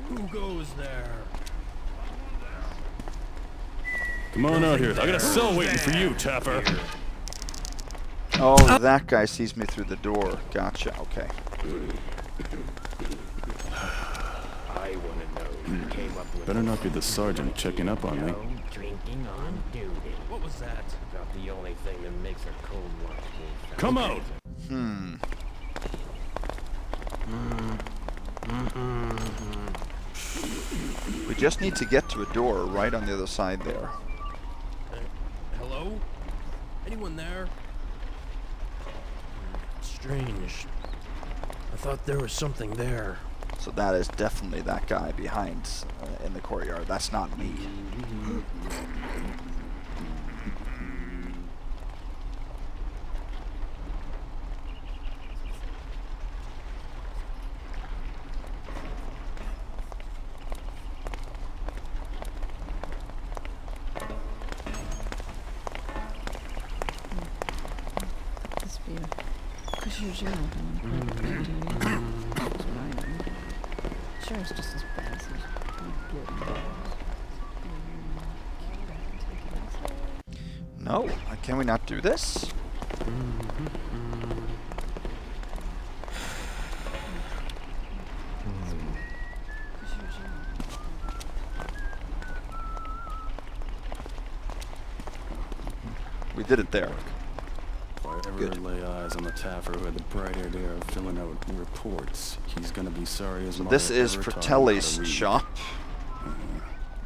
Who goes there? Come on out here. I got a cell waiting for you, Tapper. Oh, that guy sees me through the door. Gotcha, okay. I want to know who came up with Better not be the sergeant checking up on me. no drinking on duty. What was that? About the only thing that makes a cold watch go faster. Come out! We just need to get to a door right on the other side there. Hello? Anyone there? Strange. I thought there was something there. So that is definitely that guy behind in the courtyard. That's not me. Sure, it's just as bad as No, can we not do this? We did it there. If I ever Good. lay eyes on the Taffer who had the bright idea of filling out reports, he's gonna be sorry as So mother this is ever taught him how Fratelli's to read. shop.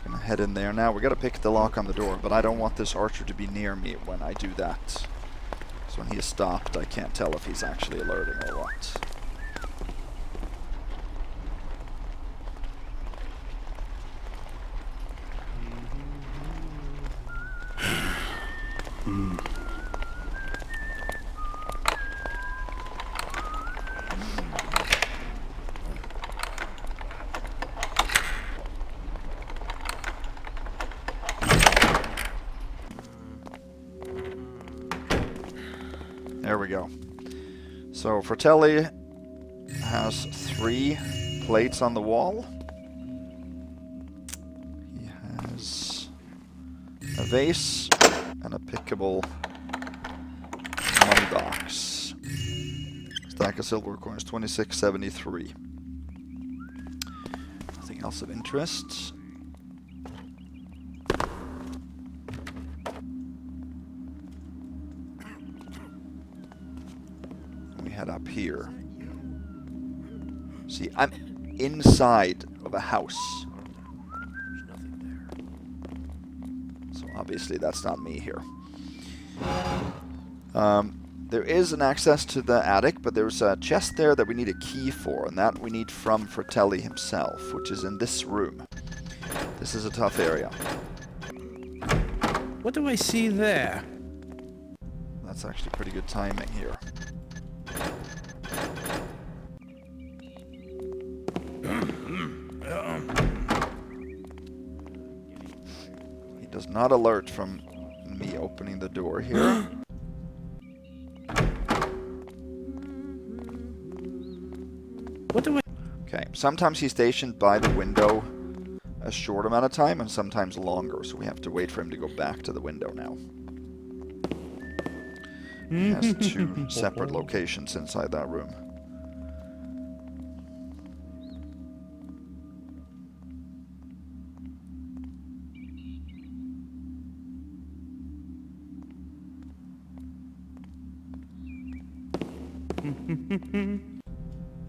Gonna head in there now. We gotta pick the lock on the door, but I don't want this archer to be near me when I do that. So when he is stopped, I can't tell if he's actually alerting or what. There we go. So Fratelli has 3 plates on the wall. He has a vase and a pickable money box. Stack of silver coins, 2673. Nothing else of interest. Head up here. See, I'm inside of a house. There's nothing there. So obviously that's not me here. There is an access to the attic, but there's a chest there that we need a key for, and that we need from Fratelli himself, which is in this room. This is a tough area. What do I see there? That's actually pretty good timing here. He does not alert from me opening the door here. What do I... Okay, sometimes he's stationed by the window a short amount of time and sometimes longer, so we have to wait for him to go back to the window now. He has 2 separate locations inside that room.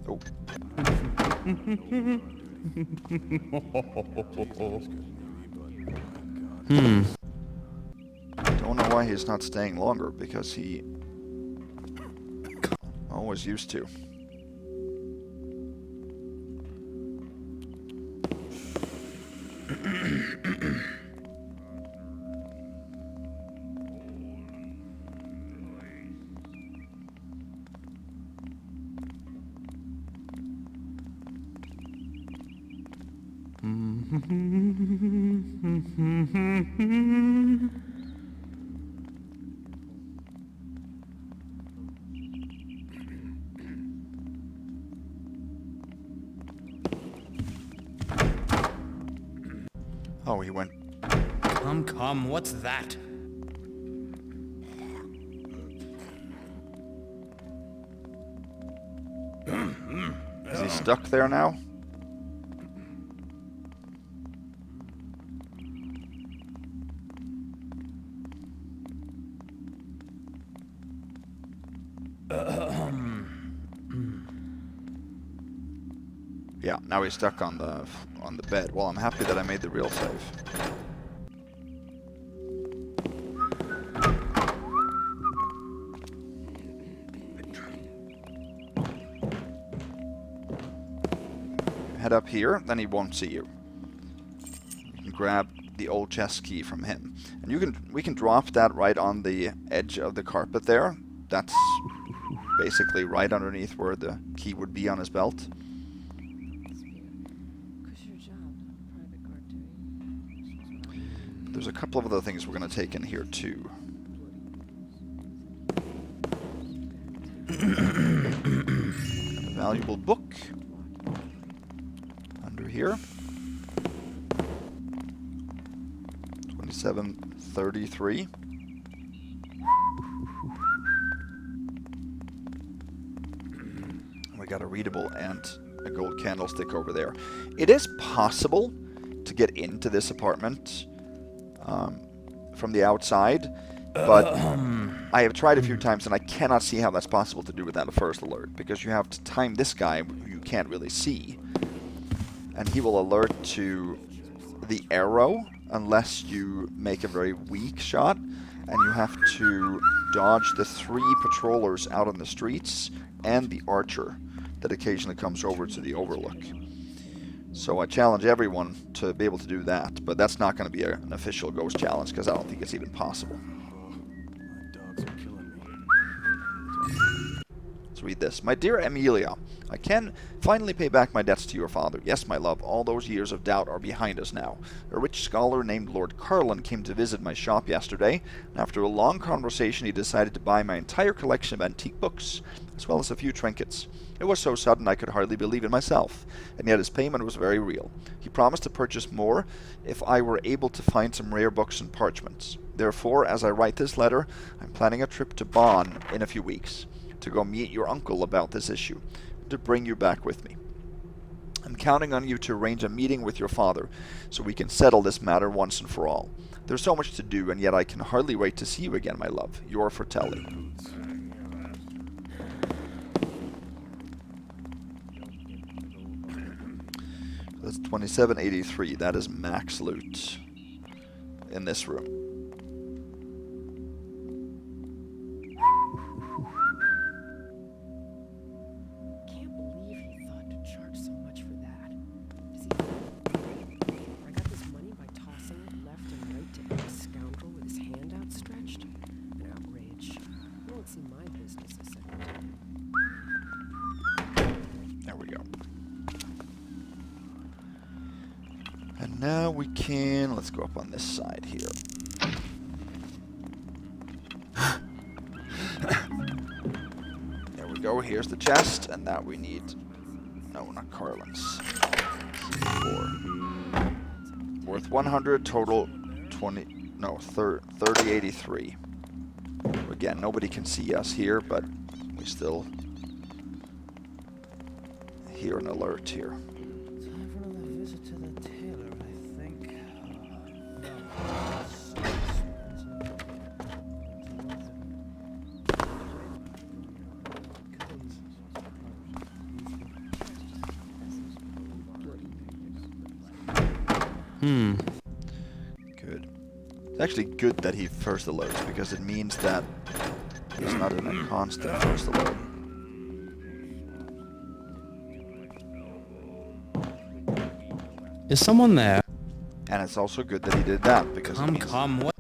Oh. Don't know why he's not staying longer, because he always used to. Oh, he went. Come, what's that? Is he stuck there now? Yeah, now he's stuck on the bed. Well, I'm happy that I made the real save. Head up here, then he won't see you. You can grab the old chest key from him, and we can drop that right on the edge of the carpet there. That's basically right underneath where the key would be on his belt. There's a couple of other things we're going to take in here too. A valuable book under here. 2733. We got a readable and a gold candlestick over there. It is possible to get into this apartment from the outside, but I have tried a few times and I cannot see how that's possible to do without a first alert, because you have to time this guy who you can't really see, and he will alert to the arrow unless you make a very weak shot, and you have to dodge the 3 patrollers out on the streets and the archer that occasionally comes over to the overlook. So I challenge everyone to be able to do that, but that's not going to be an official ghost challenge because I don't think it's even possible. My dogs are killing me. Let's read this. My dear Amelia, I can finally pay back my debts to your father. Yes, my love, all those years of doubt are behind us now. A rich scholar named Lord Carlin came to visit my shop yesterday, and after a long conversation he decided to buy my entire collection of antique books, as well as a few trinkets. It was so sudden I could hardly believe it myself, and yet his payment was very real. He promised to purchase more if I were able to find some rare books and parchments. Therefore, as I write this letter, I'm planning a trip to Bonn in a few weeks, to go meet your uncle about this issue, to bring you back with me. I'm counting on you to arrange a meeting with your father, so we can settle this matter once and for all. There's so much to do, and yet I can hardly wait to see you again, my love. Your Fratelli. That's 2783. That is max loot in this room. Can't believe he thought to charge so much for that. Does he? I got this money by tossing it left and right to every scoundrel with his hand outstretched. An outrage. You won't see my business a second time. There we go. And now we can, let's go up on this side here. There we go, here's the chest, and that we need, no, not Carlin's. 4. Worth 100, total 20, no, 3083. Again, nobody can see us here, but we still hear an alert here. Time for another visit to the tailor, I think. Good. It's actually good that he first alerts, because it means that he's not in a constant first alert. Is someone there? And it's also good that he did that, because it means What?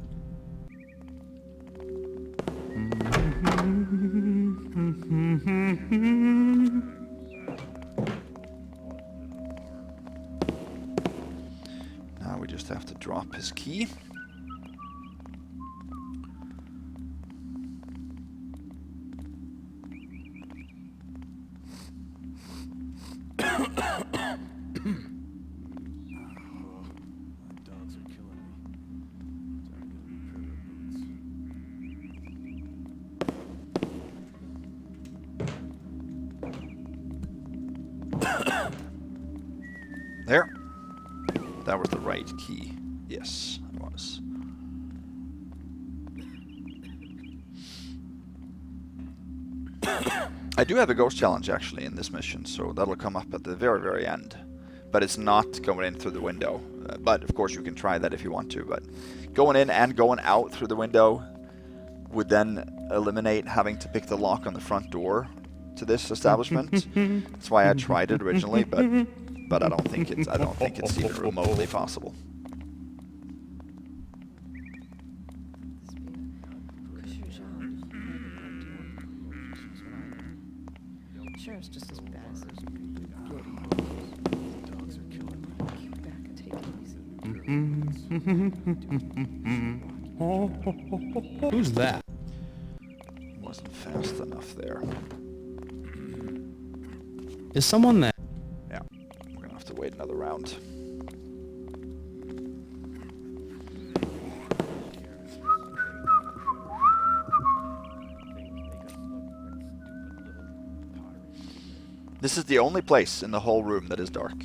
now we just have to drop his key. Dogs are killing me. Time to repair the boots. There. That was the right key. Yes, it was. I do have a ghost challenge actually in this mission, so that'll come up at the very, very end. But it's not going in through the window. But of course you can try that if you want to. But going in and going out through the window would then eliminate having to pick the lock on the front door to this establishment. That's why I tried it originally, but I don't think it's even remotely possible. Sure, it's just as bad as those bloody Dogs are killing me. Get back and take it easy. Who's that? Wasn't fast enough there. Is someone there? Yeah, we're gonna have to wait another round. This is the only place in the whole room that is dark.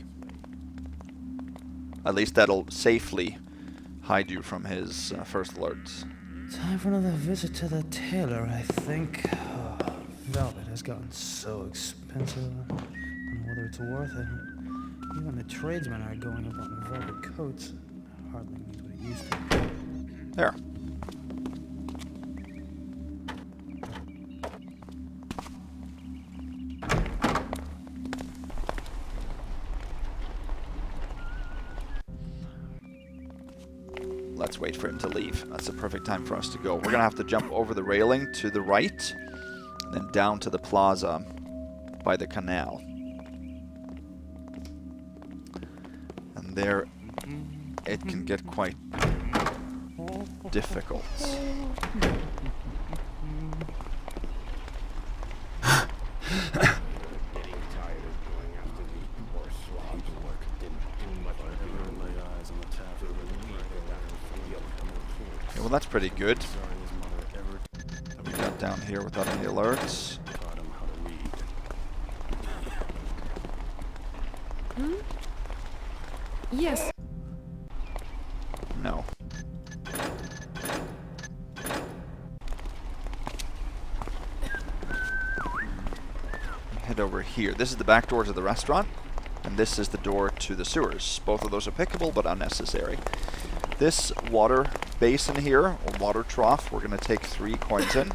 At least that'll safely hide you from his first alerts. Time for another visit to the tailor, I think. Velvet has gotten so expensive. I don't know whether it's worth it. Even the tradesmen are going up on velvet coats. Hardly means what it used to. There. let's wait for him to leave. That's the perfect time for us to go. We're going to have to jump over the railing to the right, and then down to the plaza by the canal. And there it can get quite difficult. Getting tired of going after these poor slobs. Didn't do much to Lay eyes on the tap of the Okay, well, that's pretty good. Sorry his mother ever We got down here without any alerts. taught him how to read. Yes. No. Head over here. This is the back door to the restaurant, and this is the door to the sewers. Both of those are pickable, but unnecessary. This water basin here, or water trough, we're going to take 3 coins in.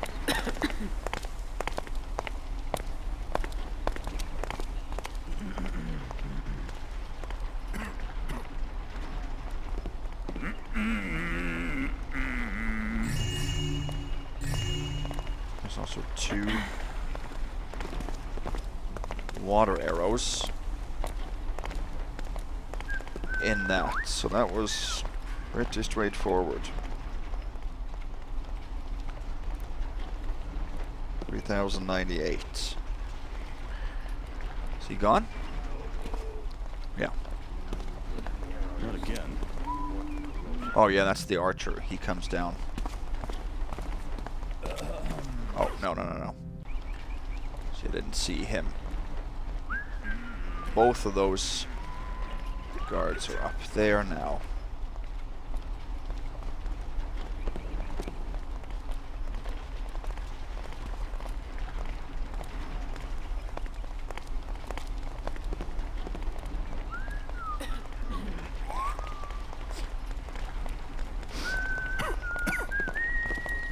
There's also 2 water arrows in that, so that was pretty straightforward. 3,098. Is he gone? Yeah. Not again. Oh yeah, that's the archer. He comes down. Oh, no. See, I didn't see him. Both of those guards are up there now.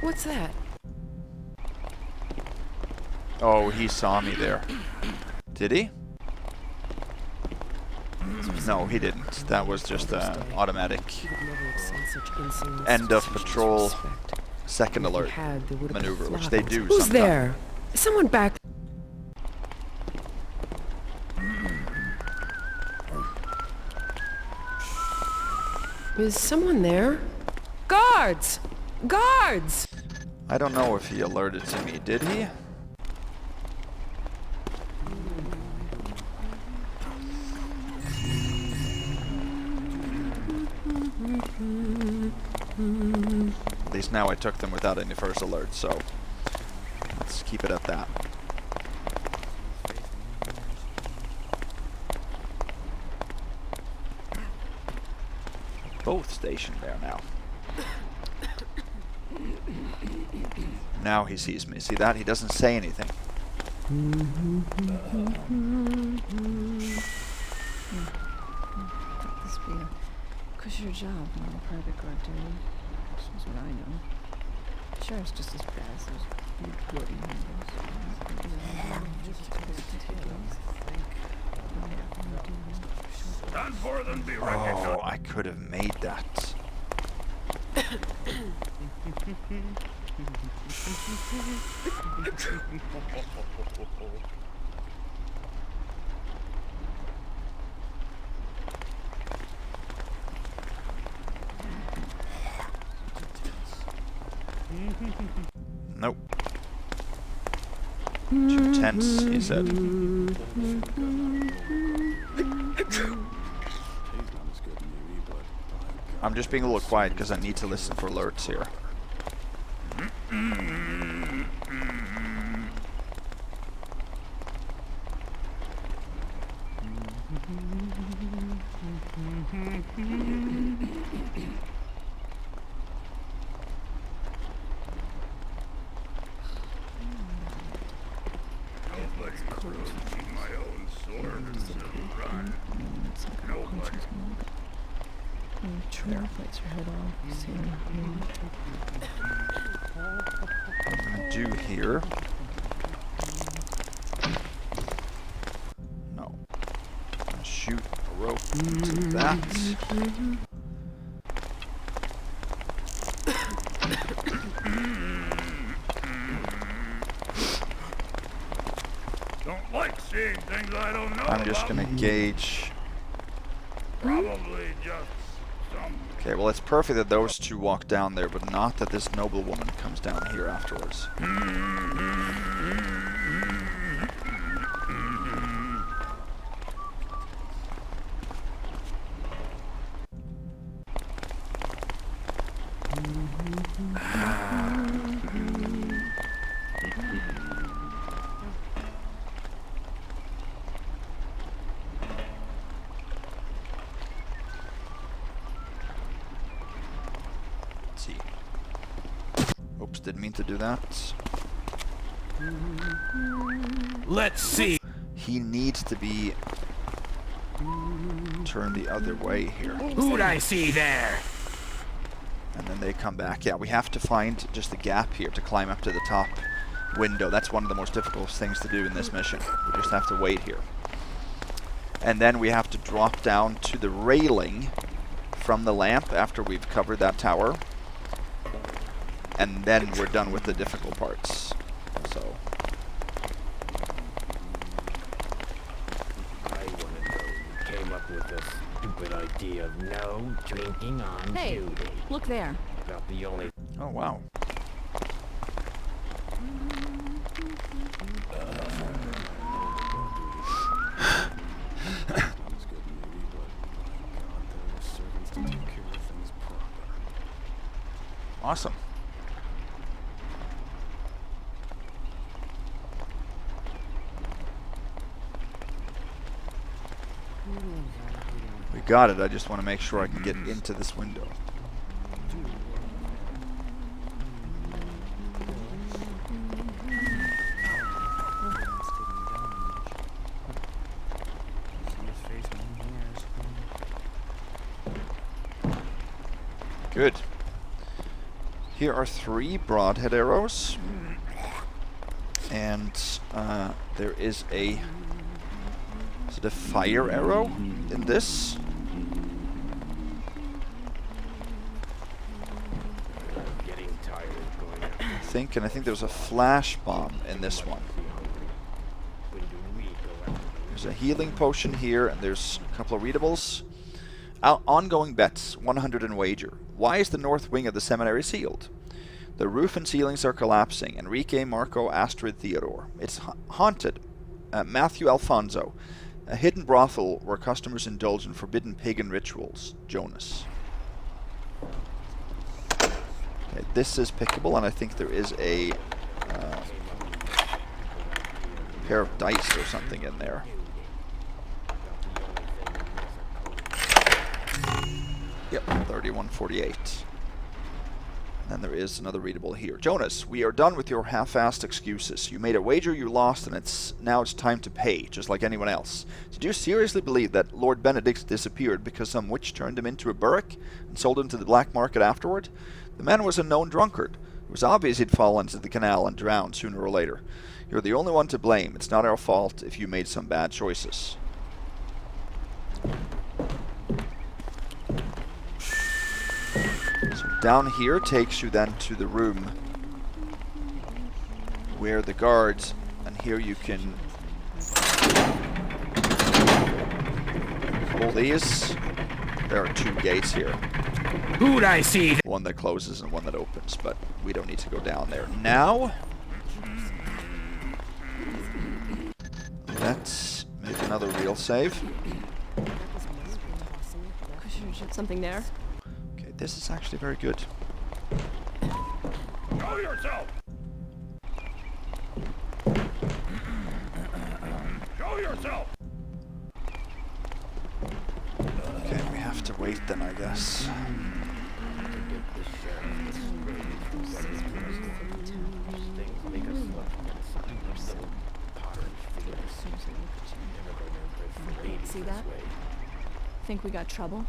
What's that? Oh, he saw me there. Did he? No, he didn't. That was just an automatic He would never have sent such insolence end to of such patrol disrespect. second If he alert had, there would have been maneuver, which they flagons. do Who's sometimes. there? Someone back. Is someone there? Guards! Guards! I don't know if he alerted to me. Did he? At least now I took them without any first alert, so let's keep it at that. Both stationed there now. Now he sees me. See that? He doesn't say anything. This be a cushier job, not private guard duty. That's what I know. Sheriff's just as bad as those big bloody Stand for them, be Oh, recognized. I could have made that. Nope. Too tense, he said. He's not as good maybe, but I'm just being a little quiet because I need to listen for alerts here. Nobody throws me my own sword and run. Nobody. True, bites your head off. What I'm gonna do here. No. I'm gonna shoot a rope into that. I don't know. I'm just gonna gauge. Probably just some. Okay, well it's perfect that those two walk down there, but not that this noblewoman comes down here afterwards. Oops, didn't mean to do that. Let's see. He needs to be turned the other way here. Who'd I see there? And then they come back. Yeah, we have to find just the gap here to climb up to the top window. That's one of the most difficult things to do in this mission. We just have to wait here. And then we have to drop down to the railing from the lamp after we've covered that tower. And then we're done with the difficult parts. So. I want to know who came up with this stupid idea of no drinking on Hey, duty. look there. About the only. Oh, wow. It's good maybe, but my God, there are servants to take care of things proper. Awesome. We got it. I just want to make sure I can get into this window. Good. Here are 3 broadhead arrows. And there is a sort of fire arrow in this. Getting tired of going out. I think there's a flash bomb in this one. When do we go out? There's a healing potion here, and there's a couple of readables. Ongoing bets, 100 and wager. Why is the north wing of the seminary sealed? The roof and ceilings are collapsing. Enrique, Marco, Astrid, Theodore. It's haunted. Matthew Alfonso. A hidden brothel where customers indulge in forbidden pagan rituals. Jonas. Okay, this is pickable, and I think there is a pair of dice or something in there. Yep, 3148. And then there is another readable here. Jonas, we are done with your half-assed excuses. You made a wager, you lost, and now it's time to pay, just like anyone else. Did you seriously believe that Lord Benedict disappeared because some witch turned him into a burrick and sold him to the black market afterward? The man was a known drunkard. It was obvious he'd fallen into the canal and drowned sooner or later. You're the only one to blame. It's not our fault if you made some bad choices. So down here takes you then to the room where the guards, and here you can pull these. There are 2 gates here. Who'd I see? One that closes and one that opens, but we don't need to go down there. Now, let's make another real save. Something there? Okay, this is actually very good. Show yourself! Show yourself! Okay, we have to wait then, I guess. See that? Think we got trouble?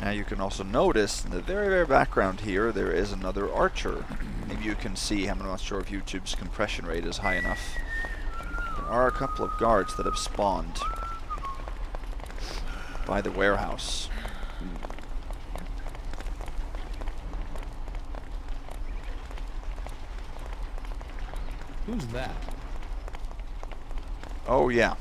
Now you can also notice in the very, very background here, there is another archer maybe you can see, I'm not sure if YouTube's compression rate is high enough. There are a couple of guards that have spawned by the warehouse. Who's that? Oh yeah.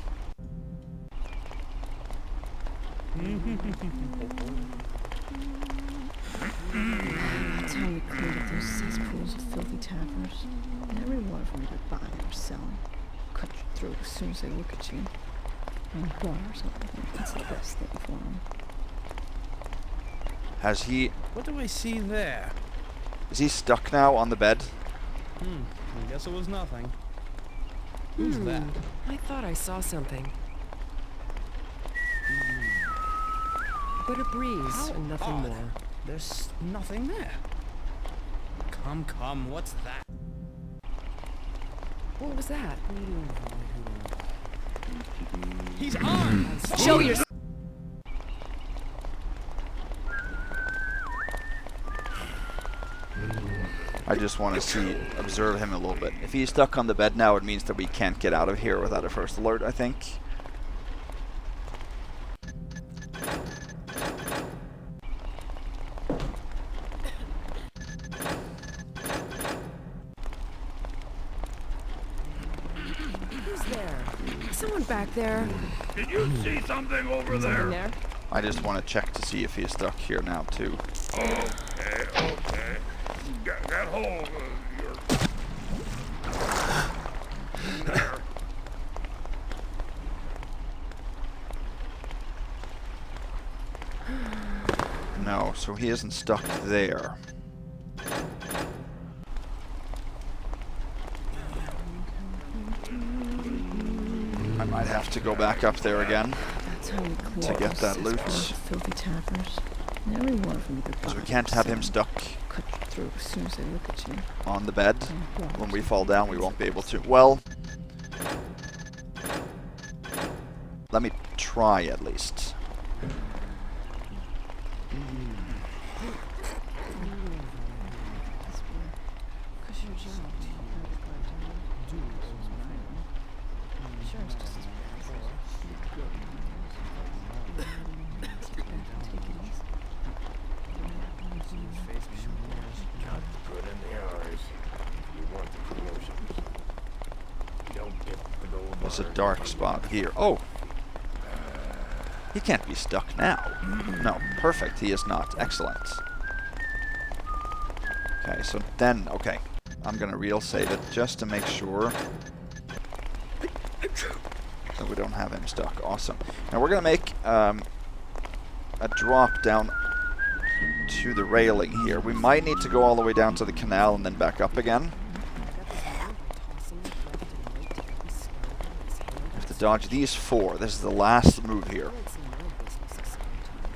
That's how we cleaned up those cesspools of filthy tappers. And every one of them you're buying or selling. Cut your throat as soon as they look at you. And water or something. That's the best thing for them. Has he... What do I see there? Is he stuck now on the bed? I guess it was nothing. Who's that? I thought I saw something. But a breeze How and nothing odd. more. There's nothing there. Come, what's that? What was that? He's armed! Show yourself! I just want to observe him a little bit. If he's stuck on the bed now, it means that we can't get out of here without a first alert, I think. Who's there? Someone back there. Did you see something over Someone there? there? I just want to check to see if he's stuck here now, too. Okay. Get hold of your... There. No, so he isn't stuck there. I might have to go back up there again That's how we cleaned to up get those that loot. cesspools of filthy tappers. And every one of them you could buy Because we or can't have him sell. stuck Cut your throat as soon as they look at you. on the bed. And water When or we something. fall down, we won't be able to. Well, let me try at least. Cause your job, private guard duty. That's what I know. Sure, it's just as bad as Not good in the eyes. If you want the promotions. You don't get the gold There's a bar. dark spot here. Oh! He can't be stuck now. No, perfect. He is not. Excellent. Okay, so then, okay. I'm gonna real save it just to make sure that we don't have him stuck. Awesome. Now we're gonna make a drop down to the railing here. We might need to go all the way down to the canal and then back up again. We have to dodge these four. This is the last move here.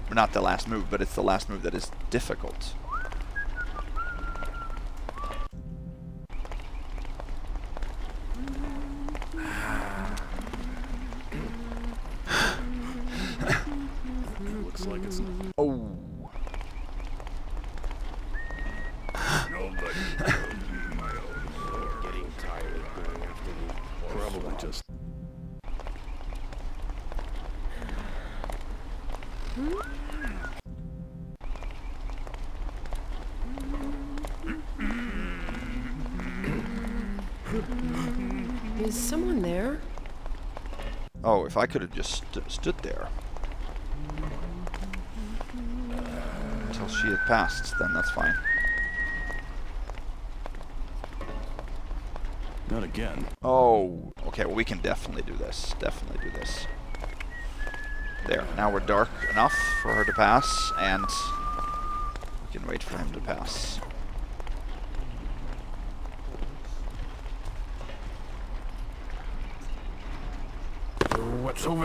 Well, not the last move, but it's the last move that is difficult. Looks like it's... Oh. Nobody knows my own sword. Getting tired of going after these Probably just... Is someone there? Oh, if I could have just stood there until she had passed, then that's fine. Not again. Oh, okay, well we can definitely do this. Definitely do this. There, now we're dark enough for her to pass, and we can wait for him to pass. What's over...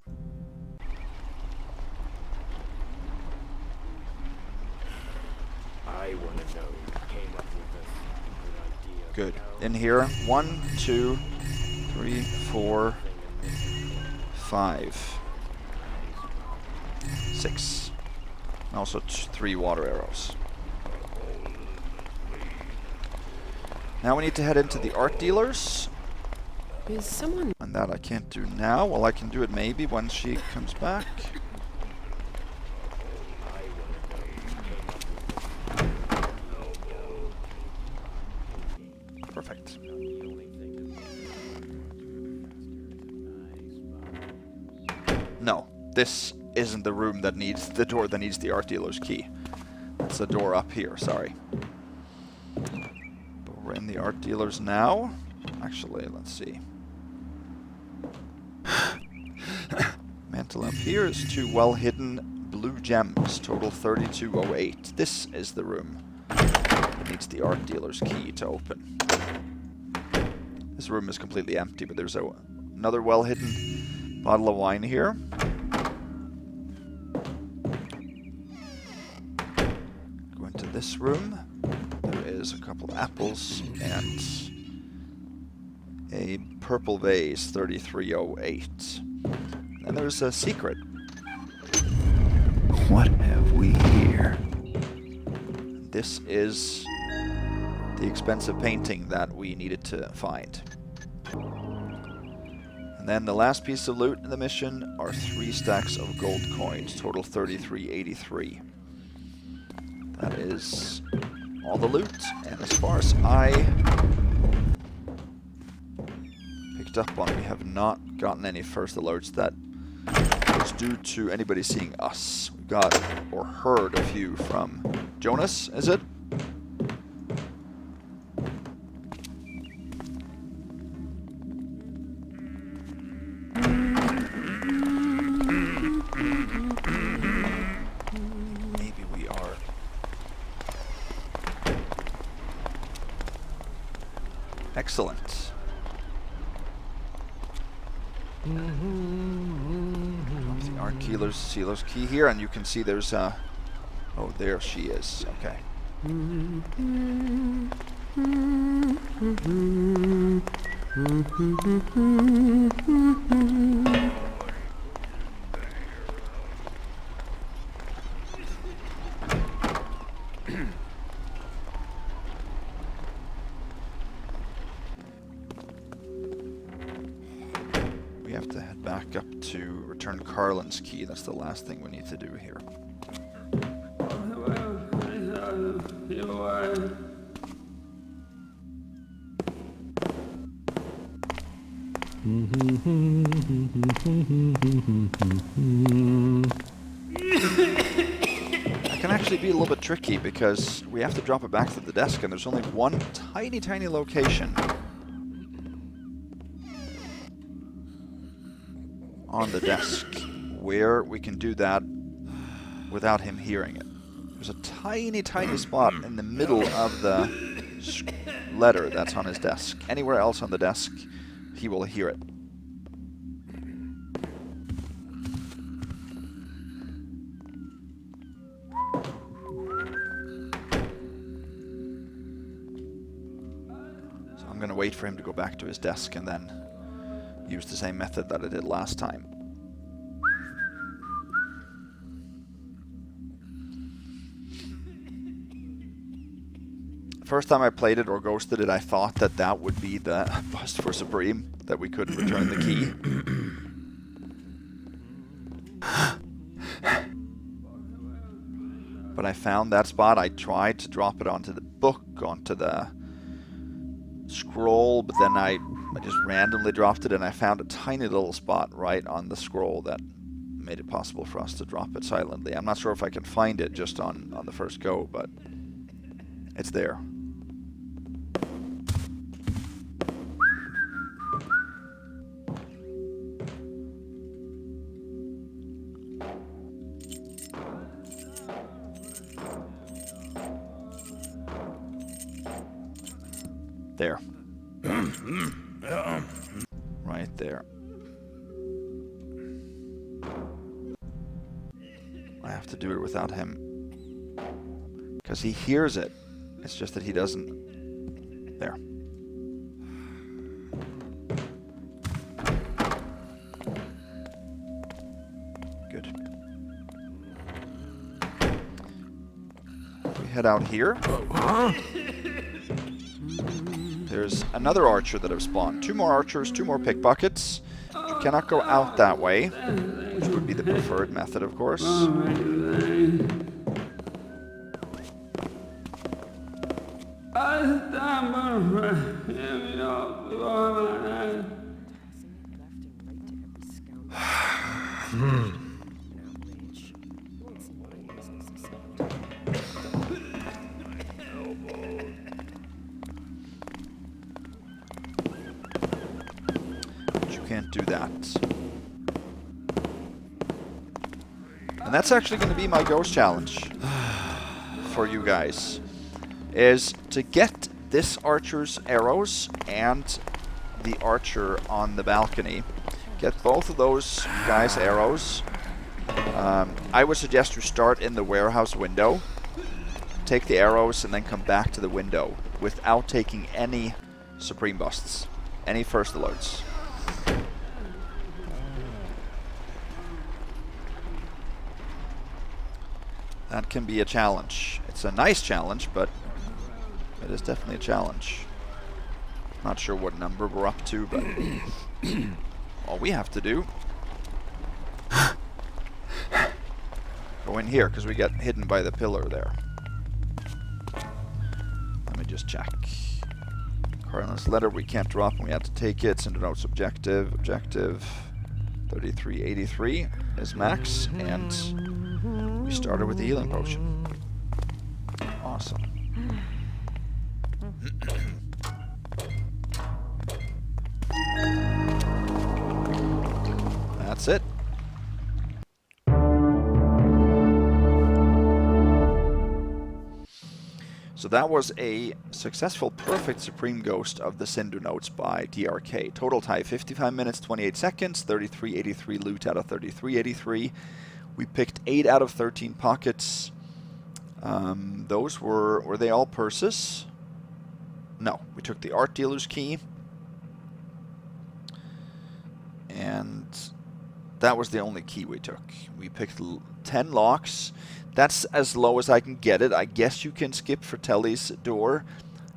I want to know who came up with this stupid idea. Good. No. In here, 1, 2, 3, 4, 5, 6. And also 3 water arrows. Now we need to head into the art dealers. Is someone... And that I can't do now. Well, I can do it maybe when she comes back. Perfect. No, this isn't the room that needs the door that needs the art dealer's key. It's the door up here, sorry. But we're in the art dealers now. Actually, let's see. Mantle up here is 2 well-hidden blue gems, total 3208. This is the room that needs the art dealer's key to open. This room is completely empty, but there's another well-hidden bottle of wine here. Go into this room. There is a couple of apples and a purple vase, 3308. And there's a secret. What have we here? This is the expensive painting that we needed to find. And then the last piece of loot in the mission are 3 stacks of gold coins, total 3383. That is all the loot. And as far as I picked up on, we have not gotten any first alerts that was due to anybody seeing us. We got or heard a few from Jonas, is it? Maybe we are. Excellent. The art sealer's key here, and you can see there's a... Oh, there she is. Okay. We have to head back up to return Carlin's key. That's the last thing we need to do here. That can actually be a little bit tricky because we have to drop it back to the desk, and there's only one tiny location on the desk where we can do that without him hearing it. There's a tiny spot in the middle of the letter that's on his desk. Anywhere else on the desk, he will hear it. So I'm going to wait for him to go back to his desk and then use the same method that I did last time. First time I played it or ghosted it, I thought that that would be the bust for Supreme, that we couldn't return the key. But I found that spot. I tried to drop it onto the book, onto the scroll, but then I just randomly dropped it, and I found a tiny little spot right on the scroll that made it possible for us to drop it silently. I'm not sure if I can find it just on the first go, but it's there. There. Right there. I have to do it without him, because he hears it. It's just that he doesn't. There. Good. We head out here. there's another archer that have spawned. 2 more archers, 2 more pickpockets. You cannot go out that way, which would be the preferred method, of course. Can't do that. And that's actually going to be my ghost challenge for you guys, is to get this archer's arrows and the archer on the balcony. Get both of those guys' arrows. I would suggest you start in the warehouse window, take the arrows, and then come back to the window without taking any supreme busts, any first alerts. That can be a challenge. It's a nice challenge, but it is definitely a challenge. Not sure what number we're up to, but all we have to do... go in here, because we get hidden by the pillar there. Let me just check. Cardinal's letter we can't drop, and we have to take it. Cinder notes objective. Objective 3383 is max, and... we started with the healing potion. Awesome. That's it. So that was a successful perfect Supreme Ghost of the Cinder Notes by DRK. Total time 55 minutes, 28 seconds, 3383 loot out of 3383. We picked 8 out of 13 pockets. Those were they all purses? No, we took the art dealer's key. And that was the only key we took. We picked 10 locks. That's as low as I can get it. I guess you can skip Fratelli's door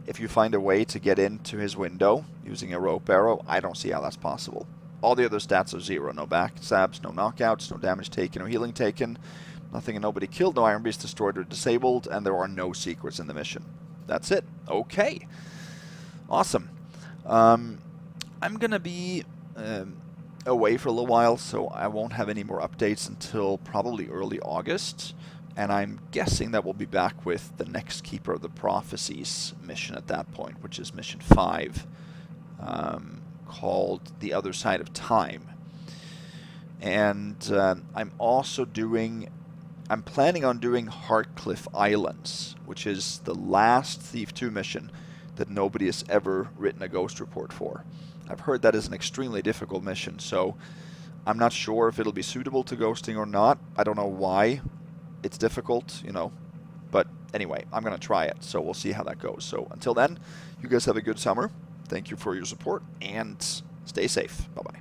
if you find a way to get into his window using a rope arrow. I don't see how that's possible. All the other stats are 0. No backstabs, no knockouts, no damage taken, no healing taken, nothing and nobody killed, no Iron Beast destroyed or disabled, and there are no secrets in the mission. That's it. Okay. Awesome. I'm going to be away for a little while, so I won't have any more updates until probably early August. And I'm guessing that we'll be back with the next Keeper of the Prophecies mission at that point, which is mission 5, called The Other Side of Time. And I'm planning on doing Heartcliff Islands, which is the last Thief 2 mission that nobody has ever written a ghost report for. I've heard that is an extremely difficult mission, so I'm not sure if it'll be suitable to ghosting or not. I don't know why it's difficult, you know. But anyway, I'm going to try it, so we'll see how that goes. So until then, you guys have a good summer. Thank you for your support, and stay safe. Bye-bye.